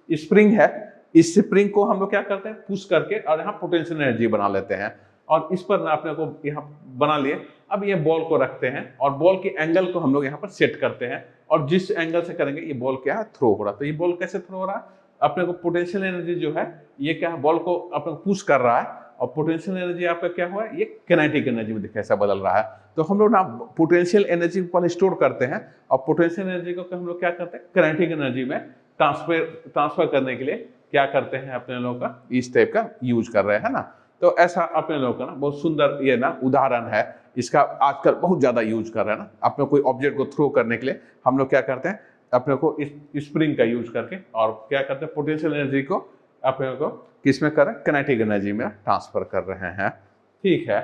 S1: स्प्रिंग है, इस स्प्रिंग को हम लोग क्या करते हैं, पुश करके और यहाँ पोटेंशियल एनर्जी बना लेते हैं। और इस पर ना अपने को यहाँ बना लिए। अब ये बॉल को रखते हैं और बॉल के एंगल को हम लोग यहाँ पर सेट करते हैं, और जिस एंगल से करेंगे ये बॉल क्या है, थ्रो हो रहा है। तो ये बॉल कैसे थ्रो हो रहा है, अपने को पोटेंशियल एनर्जी जो है ये क्या है, बॉल को अपने को पुश कर रहा है, और पोटेंशियल एनर्जी आपका क्या हुआ है, ये काइनेटिक एनर्जी में कैसा बदल रहा है। तो हम लोग ना पोटेंशियल एनर्जी को पहले स्टोर करते हैं, और पोटेंशियल एनर्जी को हम लोग क्या करते हैं, काइनेटिक एनर्जी में ट्रांसफर करने के लिए क्या करते हैं, अपने लोगों का इस टाइप का यूज कर रहे हैं ना। तो ऐसा अपने लोगों का ना बहुत सुंदर ये ना उदाहरण है, इसका आजकल बहुत ज्यादा यूज कर रहे हैं ना। अपने कोई ऑब्जेक्ट को थ्रो करने के लिए हम लोग क्या करते हैं, अपने को इस स्प्रिंग का यूज करके और क्या करते हैं, पोटेंशियल एनर्जी को अपने को किस में कर रहे हैं, काइनेटिक एनर्जी में ट्रांसफर कर रहे हैं। ठीक है,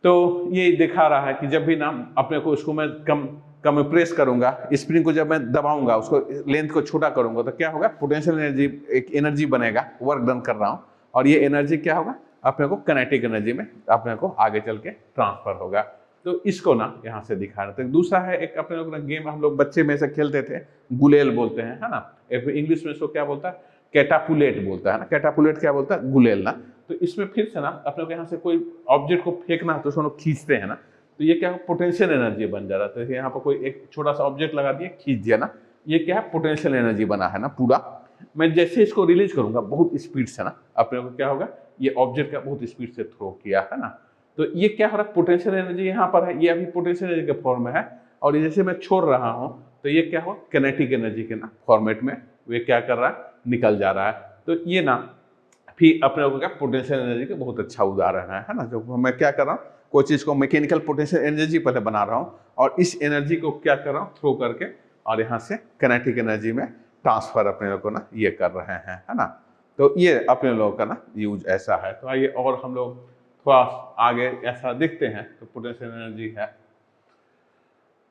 S1: तो ये दिखा रहा है कि जब भी ना अपने को उसको मैं कम प्रेस करूंगा, स्प्रिंग को जब मैं दबाऊंगा, उसको लेंथ को छोटा करूंगा, तो क्या होगा, पोटेंशियल एनर्जी एक एनर्जी बनेगा, वर्क डन कर रहा हूं, और ये एनर्जी क्या होगा, अपने को काइनेटिक एनर्जी में अपने को आगे चल के ट्रांसफर होगा। तो इसको ना यहाँ से दिखा रहे थे। दूसरा है एक अपने लोग ना गेम हम लोग बच्चे में से खेलते थे, गुलेल बोलते हैं, है ना। इंग्लिश में इसको क्या बोलता है, कैटापुलेट बोलता है ना। कैटापुलेट क्या बोलता है, गुलेल ना। तो इसमें फिर से ना अपने को यहाँ से कोई ऑब्जेक्ट को फेंकना है तो उसको खींचते हैं ना, तो ये क्या है, पोटेंशियल एनर्जी बन जा रहा है। तो यहाँ पर कोई एक छोटा सा ऑब्जेक्ट लगा दिया, खींच दिया ना, ये क्या है, पोटेंशियल एनर्जी बना है ना पूरा। मैं जैसे इसको रिलीज करूंगा बहुत स्पीड से ना, अपने को क्या होगा, ये ऑब्जेक्ट का बहुत स्पीड से थ्रो किया है ना। तो ये क्या हो रहा है, पोटेंशियल एनर्जी यहाँ पर है, ये अभी पोटेंशियल एनर्जी के फॉर्म में है, और जैसे मैं छोड़ रहा हूँ तो ये क्या हो, काइनेटिक एनर्जी के ना फॉर्मेट में वे क्या कर रहा है, निकल जा रहा है। तो ये ना फिर अपने लोगों का पोटेंशियल एनर्जी का बहुत अच्छा उदाहरण है ना। जो मैं क्या कर रहा हूँ, कोई चीज़ को मैकेनिकल पोटेंशियल एनर्जी पहले बना रहा हूँ, और इस एनर्जी को क्या कर रहा हूँ, थ्रो करके और यहाँ से काइनेटिक एनर्जी में ट्रांसफर अपने लोग को ना ये कर रहे हैं, है ना। तो ये अपने लोगों का ना यूज ऐसा है। तो आइए और हम लोग थोड़ा आगे ऐसा देखते हैं। तो पोटेंशियल एनर्जी है,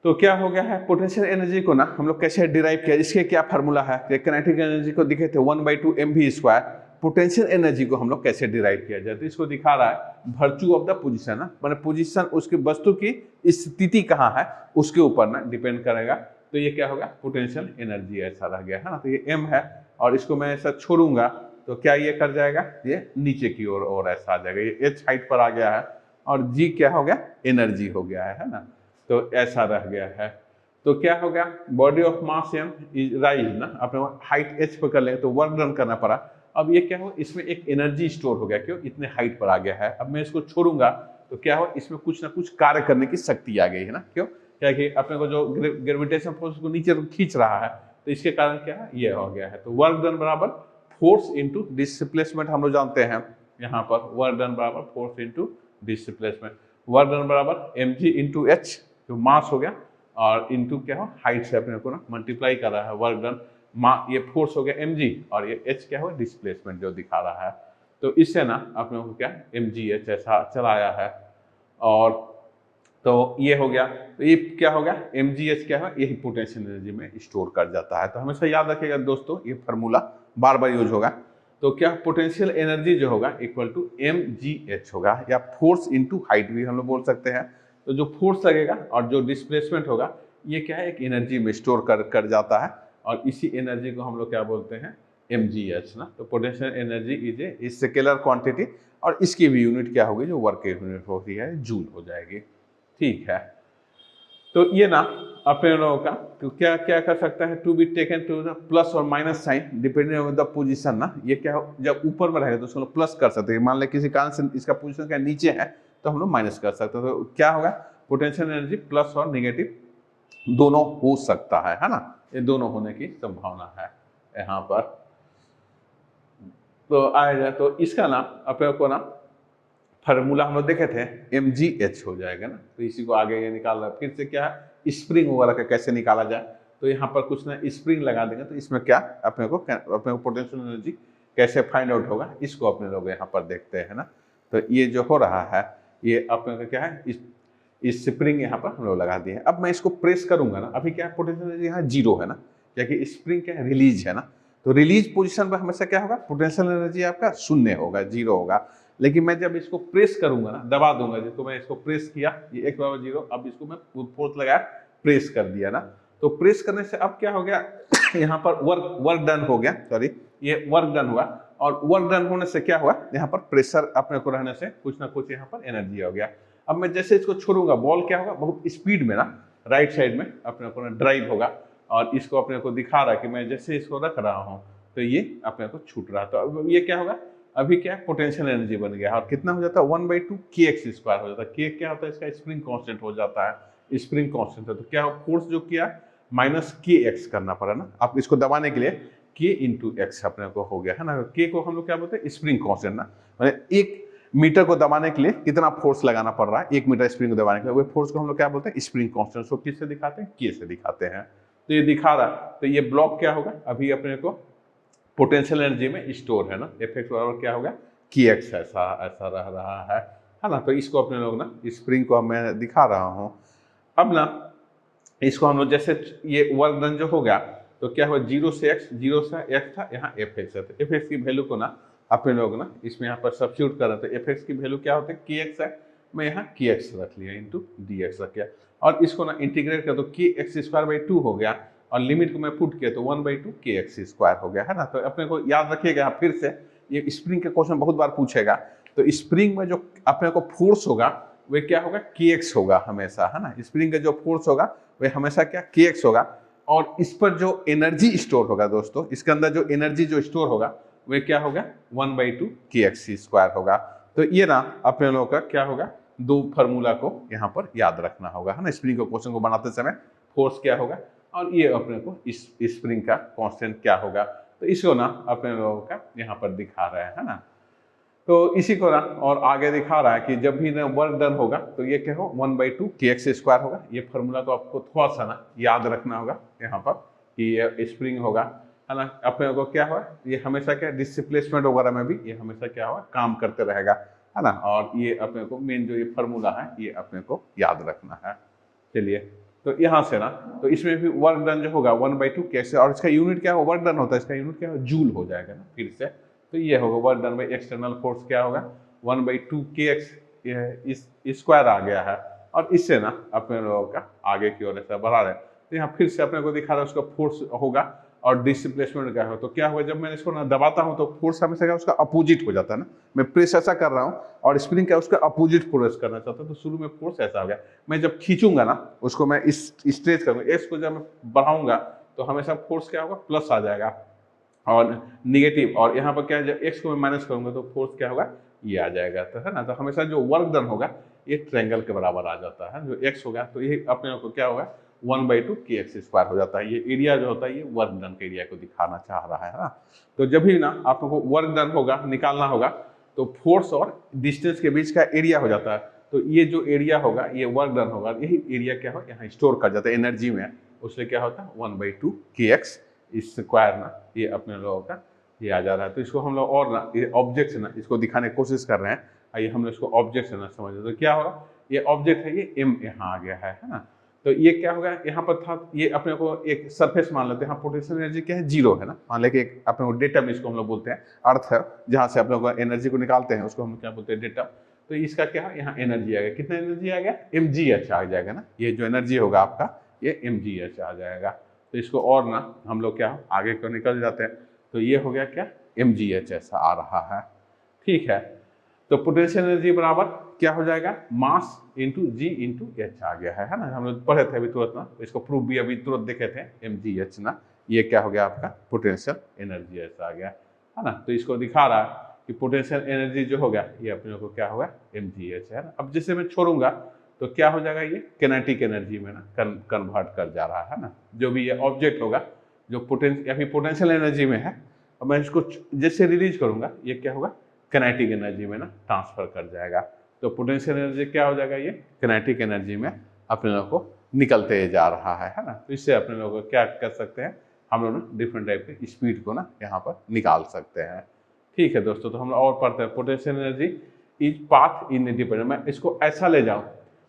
S1: तो क्या हो गया है, पोटेंशियल एनर्जी को ना हम लोग कैसे डिराइव किया, इसके क्या फार्मूला है, काइनेटिक एनर्जी को दिखे थे 1/2 mv²। पोटेंशियल एनर्जी को हम लोग कैसे डिराइव किया जाए, तो इसको दिखा रहा है वर्च्यू ऑफ द पोजीशन ना, मैंने पोजीशन उसकी वस्तु की स्थिति कहाँ है उसके ऊपर ना डिपेंड करेगा। तो ये क्या होगा, पोटेंशियल एनर्जी ऐसा रह गया है ना। तो ये m है, और इसको मैं ऐसा छोड़ूंगा तो क्या ये कर जाएगा, ये नीचे की ओर और ऐसा आ जाएगा, ये h हाइट पर आ गया है, और g क्या हो गया, एनर्जी हो गया है ना। तो ऐसा रह गया है। तो क्या हो गया, body of mass m is rise ना, अपने हाइट h पर कर लेंगे तो वर्क डन करना पड़ा। अब ये क्या हो, इसमें एक एनर्जी स्टोर हो गया, क्यों, इतने हाइट पर आ गया है। अब मैं इसको छोड़ूंगा तो क्या हो, इसमें कुछ ना कुछ कार्य करने की शक्ति आ गई है ना, क्यों, क्या कि अपने को जो ग्रेविटेशन फोर्स को नीचे खींच रहा है, तो इसके कारण क्या है, ये हो गया है। तो वर्क डन बराबर फोर्स इंटू डिस्प्लेसमेंट, हम लोग जानते हैं यहाँ पर वर्क डन बराबर force into displacement. Work done बराबर mg इंटू एच, जो मास हो गया, और इंटू क्या हो, हाइट से अपने को ना मल्टीप्लाई कर रहा है वर्क डन, ये फोर्स हो गया mg, और ये h क्या होगा, डिस्प्लेसमेंट जो दिखा रहा है। तो इससे ना अपने को क्या mgh ऐसा चलाया है, और तो ये हो गया। तो ये क्या हो गया, mgh क्या है, यही पोटेंशियल एनर्जी में स्टोर कर जाता है। तो हमेशा याद रखिएगा दोस्तों, ये फार्मूला बार बार यूज होगा। तो क्या पोटेंशियल एनर्जी जो होगा इक्वल टू mgh होगा, या फोर्स इनटू हाइट भी हम लोग बोल सकते हैं। तो जो फोर्स लगेगा और जो डिस्प्लेसमेंट होगा, ये क्या है, एक एनर्जी में स्टोर कर जाता है, और इसी एनर्जी को हम लोग क्या बोलते हैं, mgh ना। तो potential energy is a scalar quantity, और इसकी भी यूनिट क्या होगी, जो वर्क यूनिट होती है, जूल हो जाएगी। ठीक है, तो ये ना अपने लोगों का तो क्या क्या कर सकता है, to be taken to the plus और minus sign depending on the position ना। ये क्या हो, जब ऊपर में रहेगा तो उसको प्लस कर सकते हैं, मान लें किसी कारण से इसका पोजीशन क्या नीचे है तो हम लोग माइनस कर सकते हैं। तो क्या होगा, पोटेंशियल एनर्जी प्लस और नेगेटिव दोनों हो सकता है ना, ये दोनों होने की संभावना है यहाँ पर। तो आएगा, तो इसका ना अपने को ना फार्मूला हम लोग देखे थे, mgh हो जाएगा ना। तो इसी को आगे ये निकाल रहा है, फिर से क्या है, स्प्रिंग वगैरह का कैसे निकाला जाए। तो यहाँ पर कुछ ना स्प्रिंग लगा देंगे, तो इसमें क्या अपने को पोटेंशियल एनर्जी कैसे फाइंड आउट होगा, इसको अपने लोग यहाँ पर देखते हैं ना। तो ये जो हो रहा है, ये अपने को क्या है, इस स्प्रिंग यहाँ पर हम लोग लगा दिए हैं। अब मैं इसको प्रेस करूंगा ना, अभी क्या है, पोटेंशियल एनर्जी यहाँ 0 है ना, क्योंकि स्प्रिंग क्या है, रिलीज है ना। तो रिलीज पोजीशन पर हमेशा क्या होगा, पोटेंशियल एनर्जी आपका 0 होगा, 0 होगा। लेकिन मैं जब इसको प्रेस करूंगा ना, दबा दूंगा, जिसको मैं इसको प्रेस किया, ये x बराबर 0, अब इसको मैं फोर्स लगाया, प्रेस कर दिया ना। तो प्रेस करने से अब क्या हो गया, यहाँ पर वर्क डन हो गया, सॉरी, ये वर्क डन हुआ, और वर्क डन होने से क्या हुआ, यहाँ पर प्रेशर अपने को रहने से कुछ ना कुछ यहाँ पर एनर्जी हो गया। अब मैं जैसे इसको छोड़ूंगा, बॉल क्या होगा, बहुत स्पीड में ना राइट साइड में अपने को ड्राइव होगा, और इसको अपने को दिखा रहा है कि मैं जैसे इसको रख रहा हूँ तो ये अपने को छूट रहा है। तो अब ये क्या होगा, अभी क्या पोटेंशियल एनर्जी बन गया, और कितना हो जाता है, 1/2 kx² हो जाता है। k क्या होता है, इसका स्प्रिंग कांस्टेंट हो जाता है, स्प्रिंग कांस्टेंट है। तो क्या फोर्स जो किया माइनस kx करना पड़ा ना, आप इसको दबाने के लिए k इंटू एक्स अपने को हो गया है ना। k को हम लोग क्या बोलते हैं, स्प्रिंग कांस्टेंट ना, मतलब 1 मीटर को दबाने के लिए कितना फोर्स लगाना पड़ रहा है, 1 मीटर स्प्रिंग को दबाने के लिए, वो फोर्स को हम लोग क्या बोलते हैं, स्प्रिंग कांस्टेंट। उसको किससे दिखाते हैं, k से दिखाते हैं। तो ये दिखा रहा है, तो ये ब्लॉक क्या होगा, अभी अपने को पोटेंशियल एनर्जी में स्टोर है ना, Fx बराबर क्या होगा, kx, ऐसा रह रहा है ना। तो इसको अपने लोग ना, स्प्रिंग को मैं दिखा रहा हूँ। अब ना इसको हम लोग जैसे ये वर्क डन जो हो गया, तो क्या हुआ, 0 से x था, यहाँ Fx है। तो Fx की वैल्यू को ना अपने लोग ना इसमें यहाँ पर सब्स्टिट्यूट कर रहे हैं। तो Fx की वैल्यू क्या होती है, kx है, मैं यहाँ kx रख लिया इंटू dx रख लिया, और इसको ना इंटीग्रेट कर, तो kx² हो गया, और लिमिट को मैं पुट किया तो 1/2 kx² हो गया है ना। तो अपने को याद रखिएगा, फिर से ये स्प्रिंग के क्वेश्चन बहुत बार पूछेगा। तो स्प्रिंग में जो अपने को फोर्स होगा वह क्या होगा, kx होगा हमेशा, है ना। स्प्रिंग का जो फोर्स होगा वह हमेशा क्या, kx होगा, और इस पर जो एनर्जी स्टोर होगा दोस्तों, इसके अंदर जो एनर्जी जो स्टोर होगा वह क्या होगा, 1/2 kx² होगा। तो ये ना अपने लोगों का क्या होगा, दो फार्मूला को यहाँ पर याद रखना होगा, है ना। स्प्रिंग के क्वेश्चन को बनाते समय फोर्स क्या होगा, और ये अपने को इस स्प्रिंग का कांस्टेंट क्या होगा। तो इसको ना अपने लोगों का यहाँ पर दिखा रहा है ना। तो इसी को ना और आगे दिखा रहा है कि जब भी ना वर्क डन होगा तो ये क्या हो, 1/2 kx² होगा। ये फार्मूला को आपको थोड़ा सा ना याद रखना होगा यहाँ पर, कि ये स्प्रिंग होगा, है ना। अपने को क्या हुआ, ये हमेशा क्या डिस्प्लेसमेंट वगैरह में भी ये हमेशा क्या हुआ, काम करते रहेगा, है ना। और ये अपने को मेन जो ये फार्मूला है ये अपने को याद रखना है। चलिए, तो यहाँ से ना, तो इसमें भी वर्क डन जो होगा 1/2 kx, और इसका यूनिट क्या होगा, वर्क डन होता है, इसका यूनिट क्या होगा, जूल हो जाएगा ना फिर से। तो ये होगा work done by external force क्या होगा, 1/2 kx, इस स्क्वायर आ गया है। और इससे ना अपने लोगों का आगे की ओर ऐसा बढ़ा रहे हैं। तो यहाँ फिर से अपने को दिखा रहा है उसका फोर्स होगा और डिस्प्लेसमेंट क्या होगा। तो क्या होगा, जब मैं इसको ना दबाता हूँ तो फोर्स हमेशा क्या उसका अपोजिट हो जाता है ना। मैं प्रेस ऐसा कर रहा हूँ और स्प्रिंग क्या उसका अपोजिट फोर्स करना चाहता हूँ। तो शुरू में फोर्स ऐसा हो गया, मैं जब खींचूंगा ना उसको, मैं इस स्ट्रेच करूँगा, एक्स को जब मैं बढ़ाऊंगा तो हमेशा फोर्स क्या होगा, प्लस आ जाएगा और निगेटिव, और यहाँ पर क्या है, जब एक्स को मैं माइनस करूंगा तो फोर्स क्या होगा, ये आ जाएगा। तो है ना, तो हमेशा जो वर्क डन होगा ये ट्रायंगल के बराबर आ जाता है। जो एक्स होगा तो ये अपने को क्या होगा, 1/2 kx² हो जाता है। ये एरिया जो होता है ये वर्क डन के एरिया को दिखाना चाह रहा है ना। तो जब भी ना आपको वर्क डन होगा निकालना होगा तो फोर्स और डिस्टेंस के बीच का एरिया हो जाता है। तो ये जो एरिया होगा, ये वर्क डन होगा, यही एरिया क्या होगा यहाँ स्टोर कर जाता है एनर्जी में, उसलिए क्या होता है 1/2 kx स्क्वायर ना, ये अपने लोगों का ये आ जा रहा है। तो इसको हम लोग और ना ये ऑब्जेक्ट है ना, इसको दिखाने की कोशिश कर रहे हैं। आइए हम लोग इसको ऑब्जेक्ट है ना समझ, तो क्या होगा, ये ऑब्जेक्ट है, ये m यहाँ आ गया है ना। तो ये क्या होगा, यहाँ पर था ये अपने को एक सरफेस मान लेते हैं, यहाँ पोटेंशियल एनर्जी क्या है, जीरो है ना। मान लेके एक अपने को डेटम, इसको हम लोग बोलते हैं अर्थ है, जहाँ से अपने को एनर्जी को निकालते हैं उसको हम क्या बोलते हैं, डेटम। तो इसका क्या है, यहाँ एनर्जी आ गया, कितना एनर्जी आ गया, mgh आ जाएगा ना। ये जो एनर्जी होगा आपका ये mgh आ जाएगा। तो इसको और ना हम लोग क्या आगे को निकल जाते हैं, तो ये हो गया क्या, mgh ऐसा आ रहा है। ठीक है, तो पोटेंशियल एनर्जी बराबर क्या हो जाएगा, मास इंटू जी इंटू एच आ गया है ना। हम लोग पढ़े थे अभी तुरंत ना, इसको प्रूफ भी अभी तुरंत देखे थे, mgh ना। ये क्या हो गया आपका पोटेंशियल एनर्जी ऐसा आ गया है ना। तो इसको दिखा रहा है कि पोटेंशियल एनर्जी जो होगा ये अपने को क्या होगा, mgh है ना। अब जैसे मैं छोड़ूंगा तो क्या हो जाएगा, ये किनेटिक एनर्जी में ना कन्वर्ट कर जा रहा है ना। जो भी ये ऑब्जेक्ट होगा जो पोटेंशियल एनर्जी में है, और मैं इसको जैसे रिलीज करूंगा ये क्या होगा, किनेटिक एनर्जी में ना ट्रांसफर कर जाएगा। तो पोटेंशियल एनर्जी क्या हो जाएगा, ये किनेटिक एनर्जी में अपने लोगों को निकलते जा रहा है ना। तो इससे अपने लोगों को क्या कर सकते हैं, हम लोग ना डिफरेंट टाइप के स्पीड को ना यहाँ पर निकाल सकते हैं। ठीक है दोस्तों, तो हम लोग और पढ़ते हैं, potential energy is path in dependent. मैं इसको ऐसा ले जाऊँ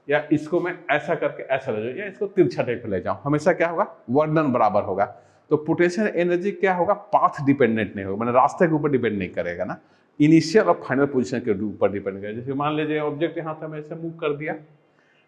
S1: या इसको मैं ऐसा करके ऐसा ले जाऊँ या इसको तिरछा टाइप ले जाऊँ, हमेशा क्या होगा, वर्क डन बराबर होगा। तो पोटेंशियल एनर्जी क्या होगा, पाथ डिपेंडेंट नहीं होगा, मैंने रास्ते के ऊपर डिपेंड नहीं करेगा ना, इनिशियल और फाइनल पोजीशन के ऊपर डिपेंड करेगा। जैसे मान लीजिए ऑब्जेक्ट यहाँ था, मैं ऐसे मूव कर दिया,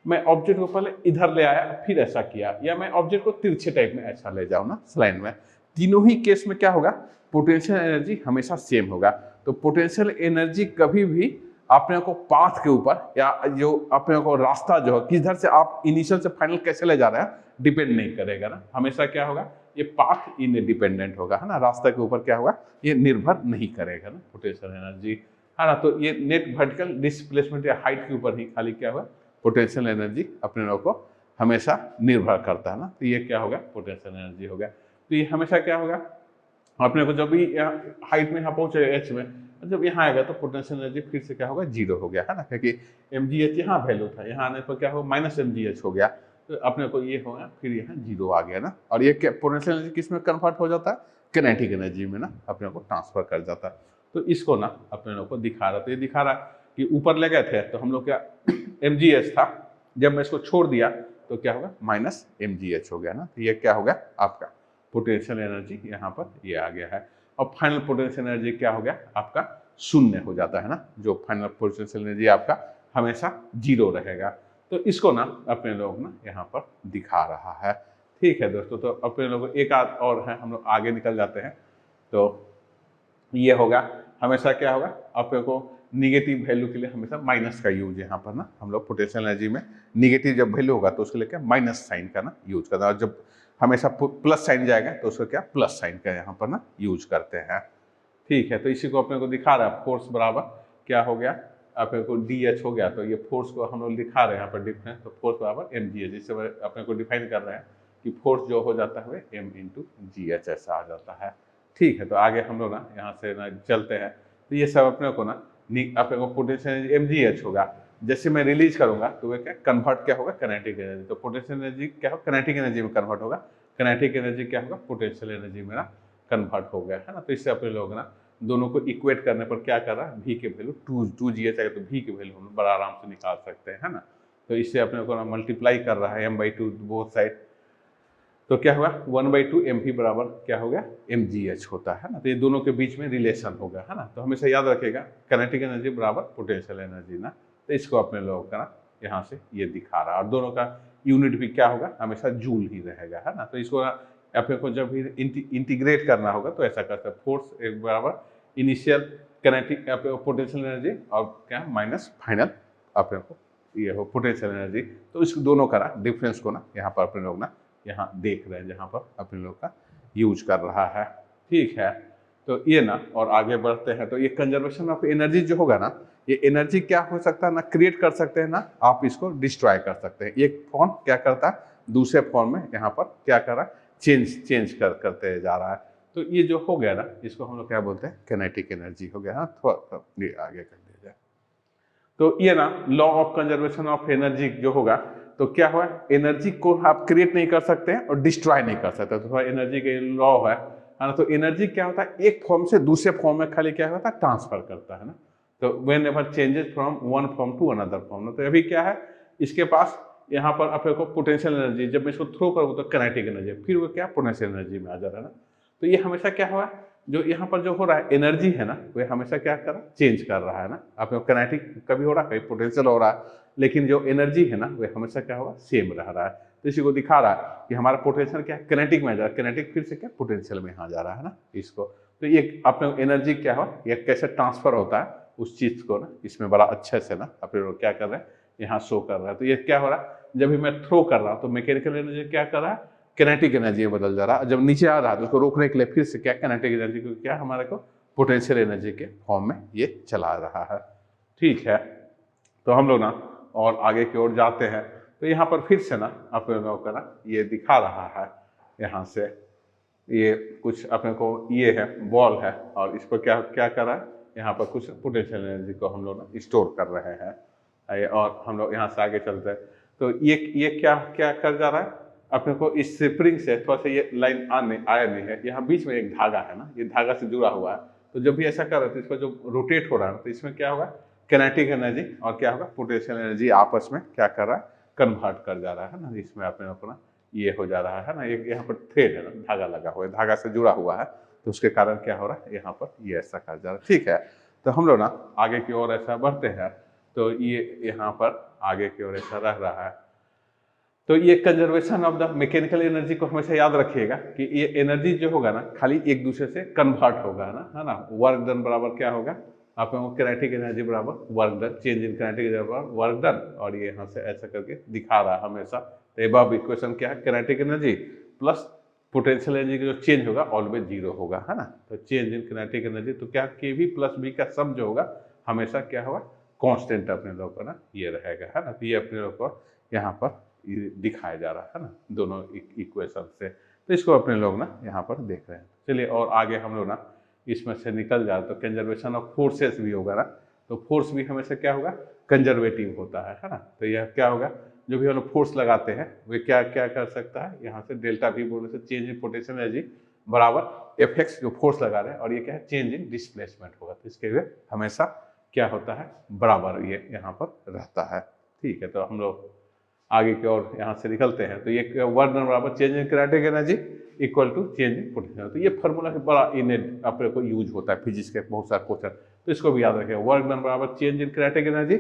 S1: मैं ऑब्जेक्ट को पहले इधर ले आया फिर ऐसा किया, या मैं ऑब्जेक्ट को तिरछे टाइप में ऐसा ले जाऊँ ना स्लाइन में, तीनों ही केस में क्या होगा, पोटेंशियल एनर्जी हमेशा सेम होगा। तो पोटेंशियल एनर्जी कभी भी अपने को पाथ के ऊपर या जो अपने को रास्ता जो है किधर से आप इनिशियल से फाइनल कैसे ले जा रहे हैं डिपेंड नहीं करेगा ना, हमेशा क्या होगा, ये पाथ इंडिपेंडेंट होगा है ना। रास्ता के ऊपर क्या होगा, ये निर्भर नहीं करेगा ना पोटेंशियल एनर्जी है ना। तो ये नेट वर्टिकल डिस्प्लेसमेंट या हाइट के ऊपर ही खाली क्या होगा, पोटेंशियल एनर्जी अपने लोगों को हमेशा निर्भर करता है ना। तो ये क्या होगा, पोटेंशियल एनर्जी हो गया। तो ये हमेशा क्या होगा, अपने को जब भी हाइट में यहाँ पहुंचे एच में, जब यहाँ आएगा तो पोटेंशियल एनर्जी फिर से क्या होगा, जीरो हो गया है ना, क्योंकि mgh यहाँ वैल्यू था, यहाँ आने पर क्या होगा, माइनस mgh हो गया। तो अपने को ये होगा फिर यहाँ जीरो आ गया ना। और ये पोटेंशियल एनर्जी किस में कन्वर्ट हो जाता है, किनेटिक एनर्जी में ना अपने को ट्रांसफर कर जाता है। तो इसको ना अपने लोग को दिखा रहा था, ये दिखा रहा कि ऊपर ले गए थे तो हम लोग क्या mgh था, जब मैं इसको छोड़ दिया तो क्या होगा, माइनस mgh हो गया ना। तो ये क्या हो गया आपका पोटेंशियल एनर्जी, यहाँ पर ये आ गया है। और फाइनल पोटेंशियल एनर्जी क्या हो गया आपका, शून्य हो जाता है ना। जो फाइनल पोटेंशियल एनर्जी आपका हमेशा जीरो रहेगा। तो इसको ना अपने लोग ना यहाँ पर दिखा रहा है। ठीक है दोस्तों, तो अपने लोग एक आध और है, हम लोग आगे निकल जाते हैं। तो ये होगा हमेशा क्या होगा, अपने को निगेटिव वैल्यू के लिए हमेशा माइनस का यूज यहाँ पर ना, हम लोग पोटेंशियल एनर्जी में निगेटिव जब वैल्यू होगा तो उसके लिए क्या माइनस साइन का ना यूज करना, और जब हमेशा प्लस साइन जाएगा तो उसको क्या प्लस साइन का यहाँ पर ना यूज करते हैं। ठीक है, तो इसी को अपने को दिखा रहा है, फोर्स बराबर क्या हो गया अपने को DH हो गया। तो ये फोर्स को हम लोग दिखा रहे हैं यहाँ पर डिफरेंस, तो फोर्स बराबर mgh, जिससे अपने को डिफाइन कर रहे हैं कि फोर्स जो हो जाता है m इंटू GH ऐसा आ जाता है। ठीक है, तो आगे हम लोग ना यहाँ से ना चलते हैं। तो ये सब अपने को ना अपने को पोटेंशियल एनर्जी mgh होगा, जैसे मैं रिलीज करूंगा तो वह क्या कन्वर्ट क्या होगा, किनेटिक एनर्जी। तो पोटेंशियल एनर्जी क्या होगा, किनेटिक एनर्जी में कन्वर्ट होगा, किनेटिक एनर्जी क्या होगा, पोटेंशियल एनर्जी में ना कन्वर्ट हो गया है ना। तो इससे अपने लोग ना दोनों को इक्वेट करने पर क्या कर रहा है, v के वैल्यू 2gh आएगा तो v की वैल्यू हम बड़ा आराम से निकाल सकते हैं है ना। तो इससे अपने को ना मल्टीप्लाई कर रहा है m/2 बोथ साइड, तो क्या होगा 1/2 mv बराबर क्या हो गया mgh होता है ना। तो ये दोनों के बीच में रिलेशन हो गया है ना। तो हमेशा याद रखेगा किनेटिक एनर्जी बराबर पोटेंशियल एनर्जी ना। तो इसको अपने लोगों का ना यहाँ से ये दिखा रहा है, और दोनों का यूनिट भी क्या होगा, हमेशा जूल ही रहेगा है ना। तो इसको अपने को जब भी इंटीग्रेट करना होगा तो ऐसा कर सकते हैं, फोर्स एक बराबर इनिशियल किनेटिक पोटेंशियल एनर्जी और क्या माइनस फाइनल अपने को ये हो पोटेंशियल एनर्जी। तो इस दोनों का ना डिफरेंस को ना यहाँ पर अपने लोग ना यहाँ देख रहे हैं, जहाँ पर अपने लोग का यूज कर रहा है। ठीक है, तो ये ना और आगे बढ़ते हैं। तो ये कंजर्वेशन ऑफ एनर्जी जो होगा ना, ये एनर्जी क्या हो सकता है ना, क्रिएट कर सकते हैं ना, आप इसको डिस्ट्रॉय कर सकते हैं। एक फॉर्म क्या करता है, दूसरे फॉर्म में यहाँ पर क्या कर रहा है, चेंज करते जा रहा है। तो ये जो हो गया ना, इसको हम लोग क्या बोलते हैं, किनेटिक एनर्जी हो गया। हाँ, थोड़ा ये आगे कर दिया जाए। तो ये ना law of conservation of energy जो होगा, तो क्या हुआ, एनर्जी को आप क्रिएट नहीं कर सकते हैं और डिस्ट्रॉय नहीं कर सकते, तो एनर्जी का लॉ है ना। तो एनर्जी क्या होता है, एक फॉर्म से दूसरे फॉर्म में खाली क्या होता है, ट्रांसफर करता है ना। तो whenever changes from one form to another form. तो अभी क्या है, इसके पास यहाँ पर अपने को पोटेंशियल एनर्जी, जब मैं इसको थ्रो करूँ तो काइनेटिक एनर्जी, फिर वो क्या पोटेंशियल एनर्जी में आ जा रहा है ना। तो ये हमेशा क्या हुआ, जो यहाँ पर जो हो रहा है एनर्जी है ना, वो हमेशा क्या कर रहा है, चेंज कर रहा है ना। अपने काइनेटिक कभी हो रहा है, कभी पोटेंशियल हो रहा है, लेकिन जो एनर्जी है ना वो हमेशा क्या होगा, सेम रह रहा है। तो इसी को दिखा रहा है कि हमारा पोटेंशियल क्या है, काइनेटिक में आ जा रहा है, काइनेटिक फिर से क्या पोटेंशियल में आ जा रहा है ना इसको। तो ये अपने एनर्जी क्या हो, ये कैसे ट्रांसफर होता है उस चीज को ना, इसमें बड़ा अच्छे से ना अपने लोग क्या कर रहे हैं, यहाँ शो कर रहा है। तो ये क्या हो रहा है, जब भी मैं थ्रो कर रहा हूँ तो मैकेनिकल एनर्जी क्या कर रहा है, काइनेटिक एनर्जी में बदल जा रहा है। जब नीचे आ रहा है तो उसको रोकने के लिए फिर से क्या, काइनेटिक एनर्जी को क्या हमारे को पोटेंशियल एनर्जी के फॉर्म में ये चला रहा है। ठीक है, तो हम लोग ना और आगे की ओर जाते हैं। तो यहाँ पर फिर से ना अपने लोगों का ना ये दिखा रहा है, यहाँ से ये कुछ अपने को ये है बॉल है, और इस पर क्या क्या कर रहा है, यहाँ पर कुछ पोटेंशियल एनर्जी को हम लोग ना स्टोर कर रहे हैं। और हम लोग यहाँ से आगे चलते हैं। तो ये क्या क्या कर जा रहा है, अपने को इस स्प्रिंग से थोड़ा सा ये लाइन आया नहीं है, यहाँ बीच में एक धागा है ना, ये धागा से जुड़ा हुआ है। तो जब भी ऐसा कर रहे थे, इस पर जो रोटेट हो रहा है, तो इसमें क्या होगा, काइनेटिक एनर्जी और क्या होगा, पोटेंशियल एनर्जी आपस में क्या कर रहा है, कन्वर्ट कर जा रहा है ना। इसमें अपने अपना ये हो जा रहा है ना, एक यहाँ पर थ्रेड है ना, धागा लगा हुआ है, धागा से जुड़ा हुआ है, तो उसके कारण क्या हो रहा है, यहाँ पर ये ऐसा कर जा रहा है। ठीक है, तो हम लोग ना आगे की ओर ऐसा बढ़ते हैं। तो ये यहाँ पर आगे की ओर ऐसा रह रहा है। तो ये conservation of the mechanical energy को हमेशा याद रखिएगा कि ये एनर्जी जो होगा ना, खाली एक दूसरे से कन्वर्ट होगा ना, है ना। वर्क डन बराबर क्या होगा, आप लोगों को काइनेटिक एनर्जी बराबर work done, change in kinetic energy बराबर वर्क डन, और ये यहाँ से ऐसा करके दिखा रहा है हमेशा। तो एबव इक्वेशन क्या है, kinetic energy plus potential energy का जो चेंज होगा ऑलवेज जीरो होगा, है ना। तो चेंज इन काइनेटिक एनर्जी, तो क्या के वी प्लस बी का सम जो होगा हमेशा क्या होगा, कांस्टेंट अपने लोग को ना ये रहेगा, है ना। तो ये अपने लोग को यहाँ पर दिखाया जा रहा है ना, दोनों इक्वेशन से। तो इसको अपने लोग ना यहाँ पर देख रहे हैं। चलिए और आगे हम लोग ना इसमें से निकल जाए। तो कंजर्वेशन ऑफ फोर्सेस भी होगा ना, तो फोर्स भी हमेशा क्या होगा, कंजर्वेटिव होता है ना। तो यह क्या होगा, जो भी हम लोग फोर्स लगाते हैं वे क्या क्या कर सकता है, यहाँ से डेल्टा भी बोलने से चेंज इन पोटेंशियल एनर्जी बराबर एफ एक्स, जो फोर्स लगा रहे हैं, और ये क्या है, चेंज इन डिस्प्लेसमेंट होगा। तो इसके लिए हमेशा क्या होता है, बराबर ये यहाँ पर रहता है। ठीक है, तो हम लोग आगे की ओर यहाँ से निकलते हैं। तो ये वर्क डन बराबर change in kinetic energy equal to change in potential. तो ये फार्मूला बड़ा इन अपने को यूज होता है फिजिक्स के बहुत सारे क्वेश्चन, तो इसको भी याद रखें। वर्क डन बराबर change in kinetic energy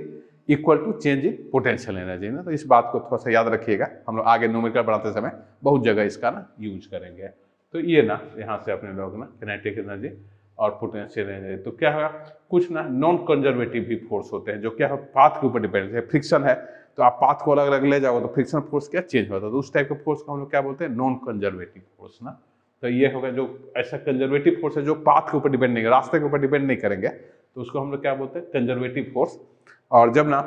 S1: equal to change in potential energy ना। तो इस बात को थोड़ा सा याद रखिएगा, हम लोग आगे न्यूमेरिकल बढ़ाते समय बहुत जगह इसका ना यूज करेंगे। तो ये ना यहाँ से अपने लोग ना काइनेटिक एनर्जी और पोटेंशियल एनर्जी, तो क्या होगा, कुछ ना नॉन कंजर्वेटिव भी फोर्स होते हैं, जो क्या है, पाथ के ऊपर डिपेंड है। फ्रिक्शन है तो आप पाथ को अलग अलग ले जाओगे तो फ्रिक्शन फोर्स क्या चेंज होता है, तो उस टाइप के फोर्स को हम लोग क्या बोलते हैं, नॉन कंजर्वेटिव फोर्स ना। तो ये होगा जो ऐसा कंजर्वेटिव फोर्स है जो पाथ के ऊपर डिपेंड नहीं, रास्ते के ऊपर डिपेंड नहीं करेंगे, तो उसको हम लोग क्या बोलते हैं, कंजर्वेटिव फोर्स। और जब ना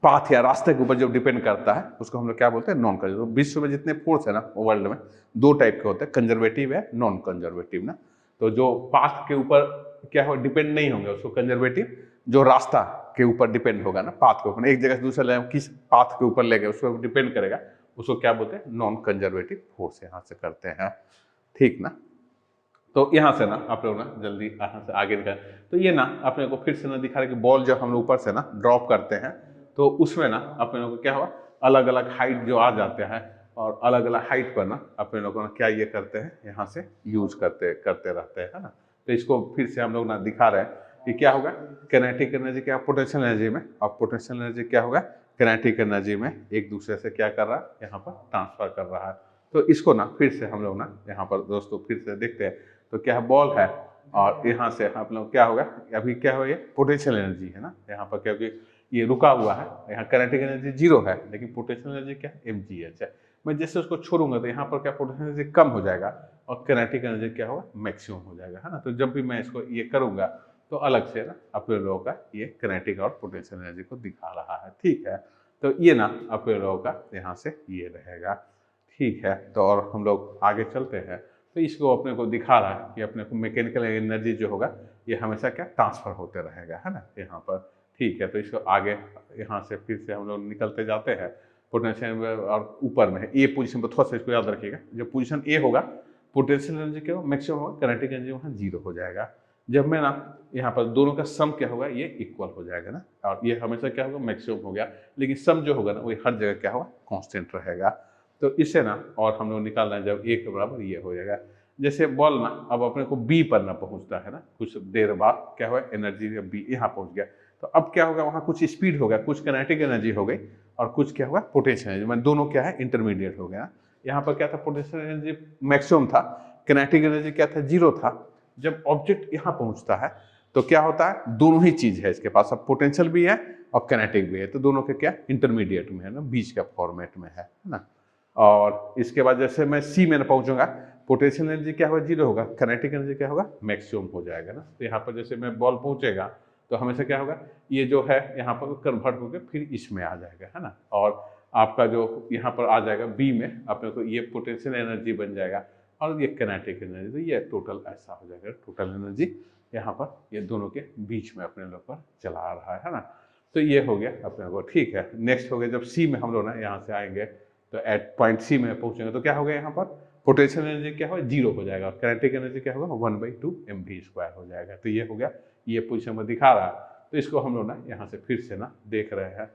S1: पाथ या रास्ते के ऊपर जब डिपेंड करता है उसको हम लोग क्या बोलते हैं, नॉन कंजर्वेटिव। विश्व में जितने फोर्स है ना वर्ल्ड में, दो टाइप के होते हैं, कंजर्वेटिव है, नॉन कंजर्वेटिव ना। तो जो पाथ के ऊपर क्या हो डिपेंड नहीं होंगे उसको कंजर्वेटिव, जो रास्ता के ऊपर डिपेंड होगा ना, पाथ के ऊपर, एक जगह से दूसरे ले किस पाथ के ऊपर ले गए उसको डिपेंड करेगा, उसको क्या बोलते हैं, नॉन कंजर्वेटिव फोर्स यहाँ से करते हैं। ठीक ना, तो यहाँ से ना आप लोग ना जल्दी यहाँ से आगे निकल। तो ये ना अपने को फिर से ना दिखा रहे कि बॉल जब हम लोग ऊपर से ना ड्रॉप करते हैं तो उसमें ना अपने लोग को क्या हुआ, अलग अलग हाइट जो आ जाते हैं, और अलग अलग हाइट पर ना अपने लोगों क्या ये करते हैं, यहाँ से यूज करते रहते हैं, है ना। तो इसको फिर से हम लोग ना दिखा रहे हैं कि क्या होगा, काइनेटिक एनर्जी क्या पोटेंशियल एनर्जी में, और पोटेंशियल एनर्जी क्या होगा, काइनेटिक एनर्जी में एक दूसरे से क्या कर रहा है, यहाँ पर ट्रांसफर कर रहा है। तो इसको ना फिर से हम लोग ना यहाँ पर दोस्तों फिर से देखते हैं। तो क्या है, बॉल है, और यहाँ से आप लोग क्या होगा, अभी क्या हो, ये पोटेंशियल एनर्जी है ना यहाँ पर, क्योंकि ये रुका हुआ है, यहाँ काइनेटिक एनर्जी जीरो है, लेकिन पोटेंशियल एनर्जी क्या है, mgh है। मैं जैसे उसको छोड़ूंगा तो यहाँ पर क्या पोटेंशियल एनर्जी कम हो जाएगा और काइनेटिक एनर्जी क्या होगा, मैक्सिमम हो जाएगा, है ना। तो जब भी मैं इसको ये करूंगा तो अलग से ना अपने लोगों का ये काइनेटिक और पोटेंशियल एनर्जी को दिखा रहा है। ठीक है, तो ये ना अपने लोगों का यहाँ से ये रहेगा। ठीक है, तो और हम लोग आगे चलते हैं। तो इसको अपने को दिखा रहा है कि अपने को मैकेनिकल एनर्जी जो होगा ये हमेशा क्या ट्रांसफर होते रहेगा, है ना यहाँ पर। ठीक है, तो इसको आगे यहाँ से फिर से हम लोग निकलते जाते हैं। पोटेंशियल और ऊपर में है ए पोजीशन पर, थोड़ा सा इसको याद रखिएगा। जब पोजीशन ए होगा पोटेंशियल एनर्जी क्या होगा, मैक्सिमम होगा, काइनेटिक एनर्जी वहाँ 0 हो जाएगा। जब मैं ना यहाँ पर दोनों का सम क्या होगा, ये इक्वल हो जाएगा ना, और ये हमेशा क्या होगा, मैक्सिमम हो गया। लेकिन सम जो होगा ना वो हर जगह क्या होगा, कांस्टेंट रहेगा। तो इससे ना और हम लोग निकालना है जब ए के बराबर ये हो जाएगा। जैसे बॉल ना अब अपने को बी पर ना पहुंचता है ना, कुछ देर बाद क्या हुआ, एनर्जी बी यहाँ पहुंच गया, तो अब क्या होगा, वहाँ कुछ स्पीड हो गया, कुछ काइनेटिक एनर्जी हो गई, और कुछ क्या हुआ, पोटेंशियल एनर्जी, मतलब दोनों क्या है, इंटरमीडिएट हो गया। यहाँ पर क्या था, पोटेंशियल एनर्जी मैक्सिमम था, काइनेटिक एनर्जी क्या था, 0 था। जब ऑब्जेक्ट यहाँ पहुंचता है तो क्या होता है, दोनों ही चीज है इसके पास, अब पोटेंशियल भी है और काइनेटिक भी है, तो दोनों के क्या, इंटरमीडिएट में है ना, बीच का फॉर्मेट में है ना। और इसके बाद जैसे मैं सी में पहुंचूंगा, पोटेंशियल एनर्जी क्या होगा, 0 होगा, काइनेटिक एनर्जी क्या होगा, मैक्सिमम हो जाएगा ना। तो यहाँ पर जैसे मैं बॉल पहुंचेगा तो हमेशा क्या होगा, ये जो है यहाँ पर कन्वर्ट होकर फिर इसमें आ जाएगा, है ना। और आपका जो यहाँ पर आ जाएगा बी में, अपने को ये पोटेंशियल एनर्जी बन जाएगा और ये काइनेटिक एनर्जी, तो ये टोटल ऐसा हो जाएगा, टोटल एनर्जी यहाँ पर ये दोनों के बीच में अपने लोग पर चला आ रहा है ना। तो ये हो गया अपने को, ठीक है। नेक्स्ट हो गया जब सी में हम लोग ना यहाँ से आएंगे तो एट पॉइंट सी में पहुंचेंगे तो क्या हो गया, यहाँ पर पोटेंशियल एनर्जी क्या होगा, 0 हो जाएगा, और काइनेटिक एनर्जी क्या होगा, 1/2 mv² हो जाएगा। तो ये हो गया, ये पोजीशन में दिखा रहा है। तो इसको हम लोग ना यहाँ से फिर से ना देख रहे हैं,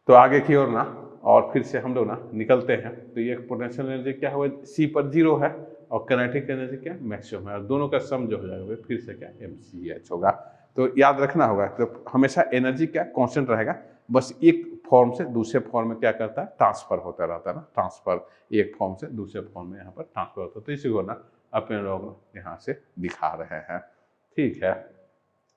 S1: तो आगे की ओर ना और फिर से हम लोग ना निकलते हैं। तो ये पोटेंशियल एनर्जी क्या हुआ, सी पर 0 है, और काइनेटिक एनर्जी क्या, मैक्सिमम है, और दोनों का सम जो हो जाएगा फिर से क्या, mch होगा। तो याद रखना होगा, तो हमेशा एनर्जी क्या कांस्टेंट रहेगा, बस एक फॉर्म से दूसरे फॉर्म में क्या करता है, ट्रांसफर होता रहता है ना, ट्रांसफर एक फॉर्म से दूसरे फॉर्म में यहाँ पर ट्रांसफर होता है। तो इसी को ना अपने लोग यहाँ से दिखा रहे हैं, ठीक है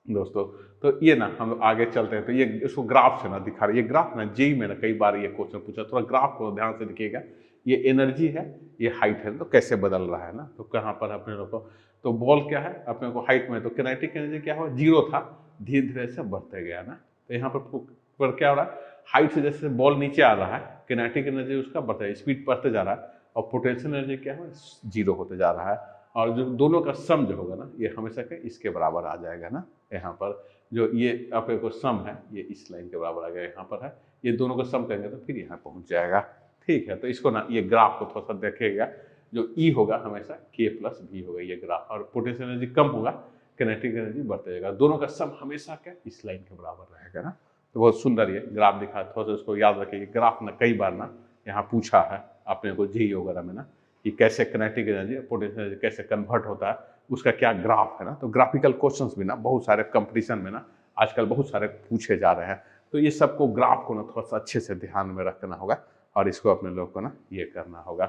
S1: दोस्तों। तो ये ना हम आगे चलते हैं, तो ये इसको ग्राफ से ना दिखा रहे, ये ग्राफ ना जेई में ना कई बार ये क्वेश्चन पूछा, थोड़ा ग्राफ को ध्यान से देखिएगा। ये एनर्जी है, ये हाइट है, तो कैसे बदल रहा है ना, तो कहाँ पर अपने लोग को, तो बॉल क्या है अपने को हाइट में, तो काइनेटिक एनर्जी क्या हुआ, 0 था, धीरे धीरे से बढ़ते गया ना। तो यहाँ पर क्या हो रहा है, हाइट से जैसे बॉल नीचे आ रहा है, काइनेटिक एनर्जी उसका बढ़ता है, स्पीड बढ़ते जा रहा है, और पोटेंशियल एनर्जी क्या है, 0 होते जा रहा है। और जो दोनों का सम जो होगा ना, ये हमेशा के इसके बराबर आ जाएगा ना। यहाँ पर जो ये अपने को सम है, ये इस लाइन के बराबर आ गया, यहाँ पर है, ये दोनों को सम करेंगे तो फिर यहाँ पहुँच जाएगा, ठीक है। तो इसको ना ये ग्राफ को थोड़ा सा देखेगा, जो ई होगा हमेशा k+v होगा ये ग्राफ, और पोटेंशियल एनर्जी कम होगा, काइनेटिक एनर्जी बढ़ते जाएगा, दोनों का सम हमेशा क्या, इस लाइन के बराबर रहेगा ना। तो बहुत सुंदर ये ग्राफ दिखा, थोड़ा सा इसको याद रखिए। ग्राफ ना कई बार ना यहाँ पूछा है अपने को जेईई वगैरह में ना, कि कैसे काइनेटिक एनर्जी पोटेंशियल एनर्जी कैसे कन्वर्ट होता है, उसका क्या ग्राफ है ना। तो ग्राफिकल क्वेश्चंस भी ना बहुत सारे कंपटीशन में ना आजकल बहुत सारे पूछे जा रहे हैं। तो ये सबको ग्राफ को ना थोड़ा सा अच्छे से ध्यान में रखना होगा, और इसको अपने लोग को ना ये करना होगा,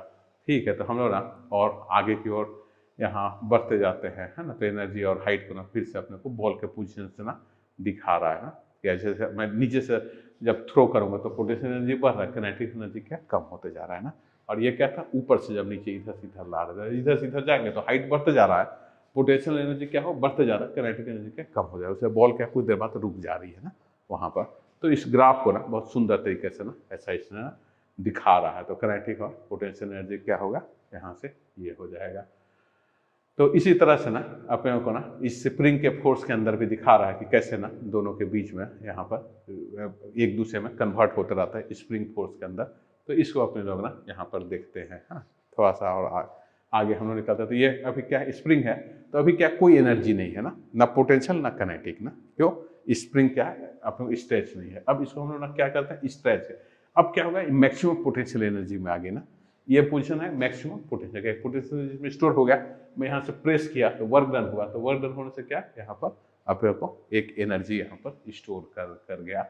S1: ठीक है। तो हम लोग ना और आगे की ओर यहाँ बढ़ते जाते हैं, है ना। तो एनर्जी और हाइट को ना फिर से अपने को बॉल के पोजीशन से ना दिखा रहा है ना, कि जैसे मैं नीचे से जब थ्रो करूँगा तो पोटेंशियल एनर्जी बढ़ रहा है, काइनेटिक एनर्जी क्या कम होते जा रहा है ना। और ये क्या था, ऊपर से जब नीचे इधर सीधा ला रहा है, इधर सीधा जाएंगे तो हाइट बढ़ते जा रहा है, पोटेंशियल एनर्जी क्या हो, बढ़ते जा रहा है, काइनेटिक एनर्जी क्या कम हो जाएगा, उससे बॉल क्या कुछ देर बाद रुक जा रही है ना वहाँ पर। तो इस ग्राफ को ना बहुत सुंदर तरीके से ना ऐसा इसने ना दिखा रहा है। तो काइनेटिक और पोटेंशियल एनर्जी क्या होगा, यहाँ से ये हो जाएगा। तो इसी तरह से ना अपने को ना इस स्प्रिंग के फोर्स के अंदर भी दिखा रहा है कि कैसे ना दोनों के बीच में यहाँ पर एक दूसरे में कन्वर्ट होता रहता है स्प्रिंग फोर्स के अंदर। तो इसको अपने लोग ना यहाँ पर देखते हैं, हाँ थोड़ा सा और आगे हम लोग निकलते हैं। तो ये अभी क्या है, स्प्रिंग है, तो अभी क्या कोई एनर्जी नहीं है ना पोटेंशियल ना काइनेटिक ना, क्यों, स्प्रिंग क्या है अपने को स्ट्रेच नहीं है। अब इसको हम लोग ना क्या करते हैं, स्ट्रेच है। अब क्या होगा, मैक्सिमम पोटेंशियल एनर्जी में आ गई ना, ये पोजीशन है मैक्सिमम पोटेंशियल, पोटेंशियल में स्टोर हो गया, मैं यहाँ से प्रेस किया तो वर्क डन हुआ, तो वर्क डन होने से क्या यहाँ पर अपने को एक एनर्जी यहाँ पर स्टोर कर गया,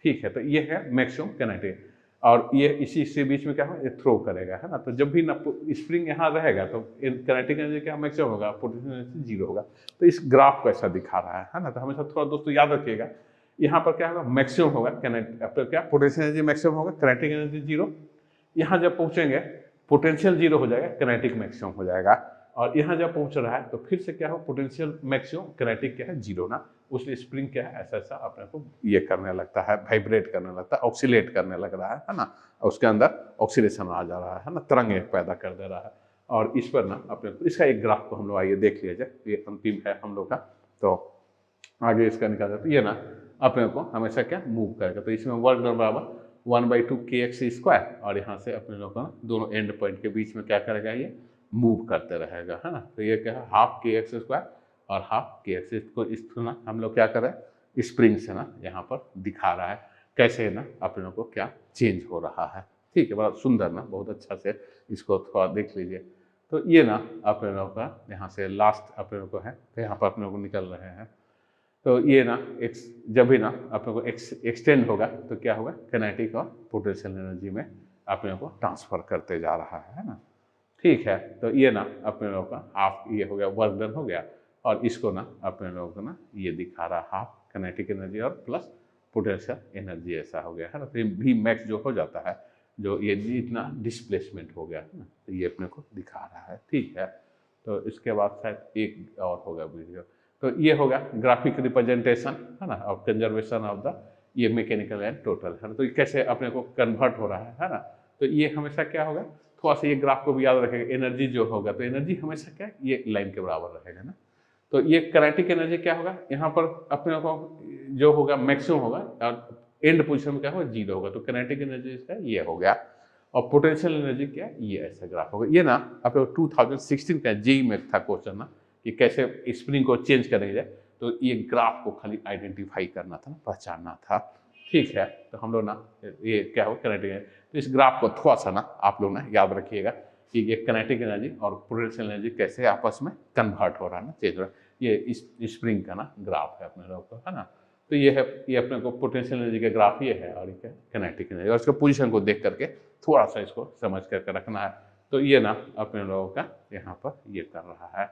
S1: ठीक है। तो ये है मैक्सिमम काइनेटिक, और ये इसी से बीच में क्या होगा, ये थ्रो करेगा, है ना। तो जब भी ना स्प्रिंग यहाँ रहेगा तो काइनेटिक एनर्जी क्या मैक्सिमम होगा, पोटेंशियल एनर्जी 0 होगा। तो इस ग्राफ को ऐसा दिखा रहा है ना। तो हमेशा थोड़ा दोस्तों याद रखिएगा, यहाँ पर क्या होगा, मैक्सिमम होगा क्या, पोटेंशियल एनर्जी मैक्सिमम होगा, काइनेटिक एनर्जी 0। यहाँ जब पहुँचेंगे पोटेंशियल 0 हो जाएगा, काइनेटिक मैक्सिमम हो जाएगा, और यहाँ जब पहुँच रहा है तो फिर से क्या हो, पोटेंशियल मैक्सिमम, काइनेटिक क्या है 0 ना, उसलिए स्प्रिंग क्या है ऐसा ऐसा अपने को ये करने लगता है, वाइब्रेट करने लगता है, ऑक्सीलेट करने लग रहा है ना, उसके अंदर ऑक्सीलेशन आ जा रहा है ना, तरंग पैदा कर दे रहा है। और इस पर ना अपने को इसका एक ग्राफ को हम लोग आइए देख लिया जाए, ये अंतिम है हम लोग का, तो आगे इसका निकाल जाए। तो ये ना अपने को हमेशा क्या मूव करेगा। तो इसमें वर्क डन बराबर 1/2 kx², और यहाँ से अपने लोग का दोनों एंड पॉइंट के बीच में क्या करेगा, ये मूव करते रहेगा, है ना। तो ये क्या है, हाफ kx² और हाफ kx। को इस ना हम लोग क्या कर रहे हैं, स्प्रिंग से ना यहाँ पर दिखा रहा है कैसे ना अपने लोग को क्या चेंज हो रहा है। ठीक है, बड़ा सुंदर ना, बहुत अच्छा से इसको थोड़ा देख लीजिए। तो ये ना अपने लोग का यहाँ से लास्ट अपने लोग को है, तो यहाँ पर अपने लोग को निकल रहे हैं। तो ये ना जब भी ना अपने को एक्सटेंड होगा तो क्या होगा, किनेटिक और पोटेंशियल एनर्जी में अपने को ट्रांसफर करते जा रहा है ना। ठीक है, तो ये ना अपने लोग का हाफ ये हो गया, वर्क डन हो गया, और इसको ना अपने लोगों को ना ये दिखा रहा हाफ किनेटिक एनर्जी और प्लस पोटेंशियल एनर्जी, ऐसा हो गया है ना। तो भी मैक्स जो हो जाता है, जो ये जितना डिस्प्लेसमेंट हो गया है ना, तो ये अपने को दिखा रहा है। ठीक है, तो इसके बाद शायद एक और होगा वीडियो। तो ये होगा ग्राफिक रिप्रेजेंटेशन, है ना, ऑफ कंजर्वेशन ऑफ द ये मैकेनिकल एंड टोटल, है ना। तो ये कैसे अपने को कन्वर्ट हो रहा है ना। तो ये हमेशा क्या होगा, थोड़ा सा ये ग्राफ को भी याद रखेगा, एनर्जी जो होगा तो एनर्जी हमेशा क्या ये लाइन के बराबर रहेगा ना। तो ये काइनेटिक एनर्जी क्या होगा, यहाँ पर अपने को जो होगा मैक्सिमम होगा, और एंड पोजीशन में क्या होगा, 0 होगा। तो काइनेटिक एनर्जी इसका ये हो गया, और पोटेंशियल एनर्जी क्या, ये ऐसा ग्राफ होगा। ये ना अपने 2016 का जेईई में था क्वेश्चन ना, कि कैसे स्प्रिंग को चेंज करेंगे, तो ये ग्राफ को खाली आइडेंटिफाई करना था ना, पहचानना था। ठीक है, तो हम लोग ना ये क्या हो काइनेटिक एनर्जी, तो इस ग्राफ को थोड़ा सा ना आप लोग ना याद रखिएगा कि ये काइनेटिक एनर्जी और पोटेंशियल एनर्जी कैसे आपस में कन्वर्ट हो रहा है ना, चेंज हो रहा है। ये इस स्प्रिंग का ना ग्राफ है अपने लोग को, है ना। तो ये है, ये अपने को पोटेंशियल एनर्जी का ग्राफ ये है, और ये काइनेटिक एनर्जी, और इसका पोजीशन को देख करके थोड़ा सा इसको समझ करके रखना है। तो ये ना अपने लोगों का यहाँ पर ये कर रहा है।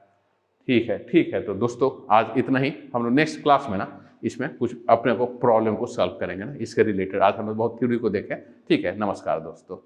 S1: ठीक है, तो दोस्तों आज इतना ही। हम लोग नेक्स्ट क्लास में ना इसमें कुछ अपने को प्रॉब्लम को सॉल्व करेंगे ना, इसके रिलेटेड। आज हम लोग बहुत थ्योरी को देखें। ठीक है, नमस्कार दोस्तों।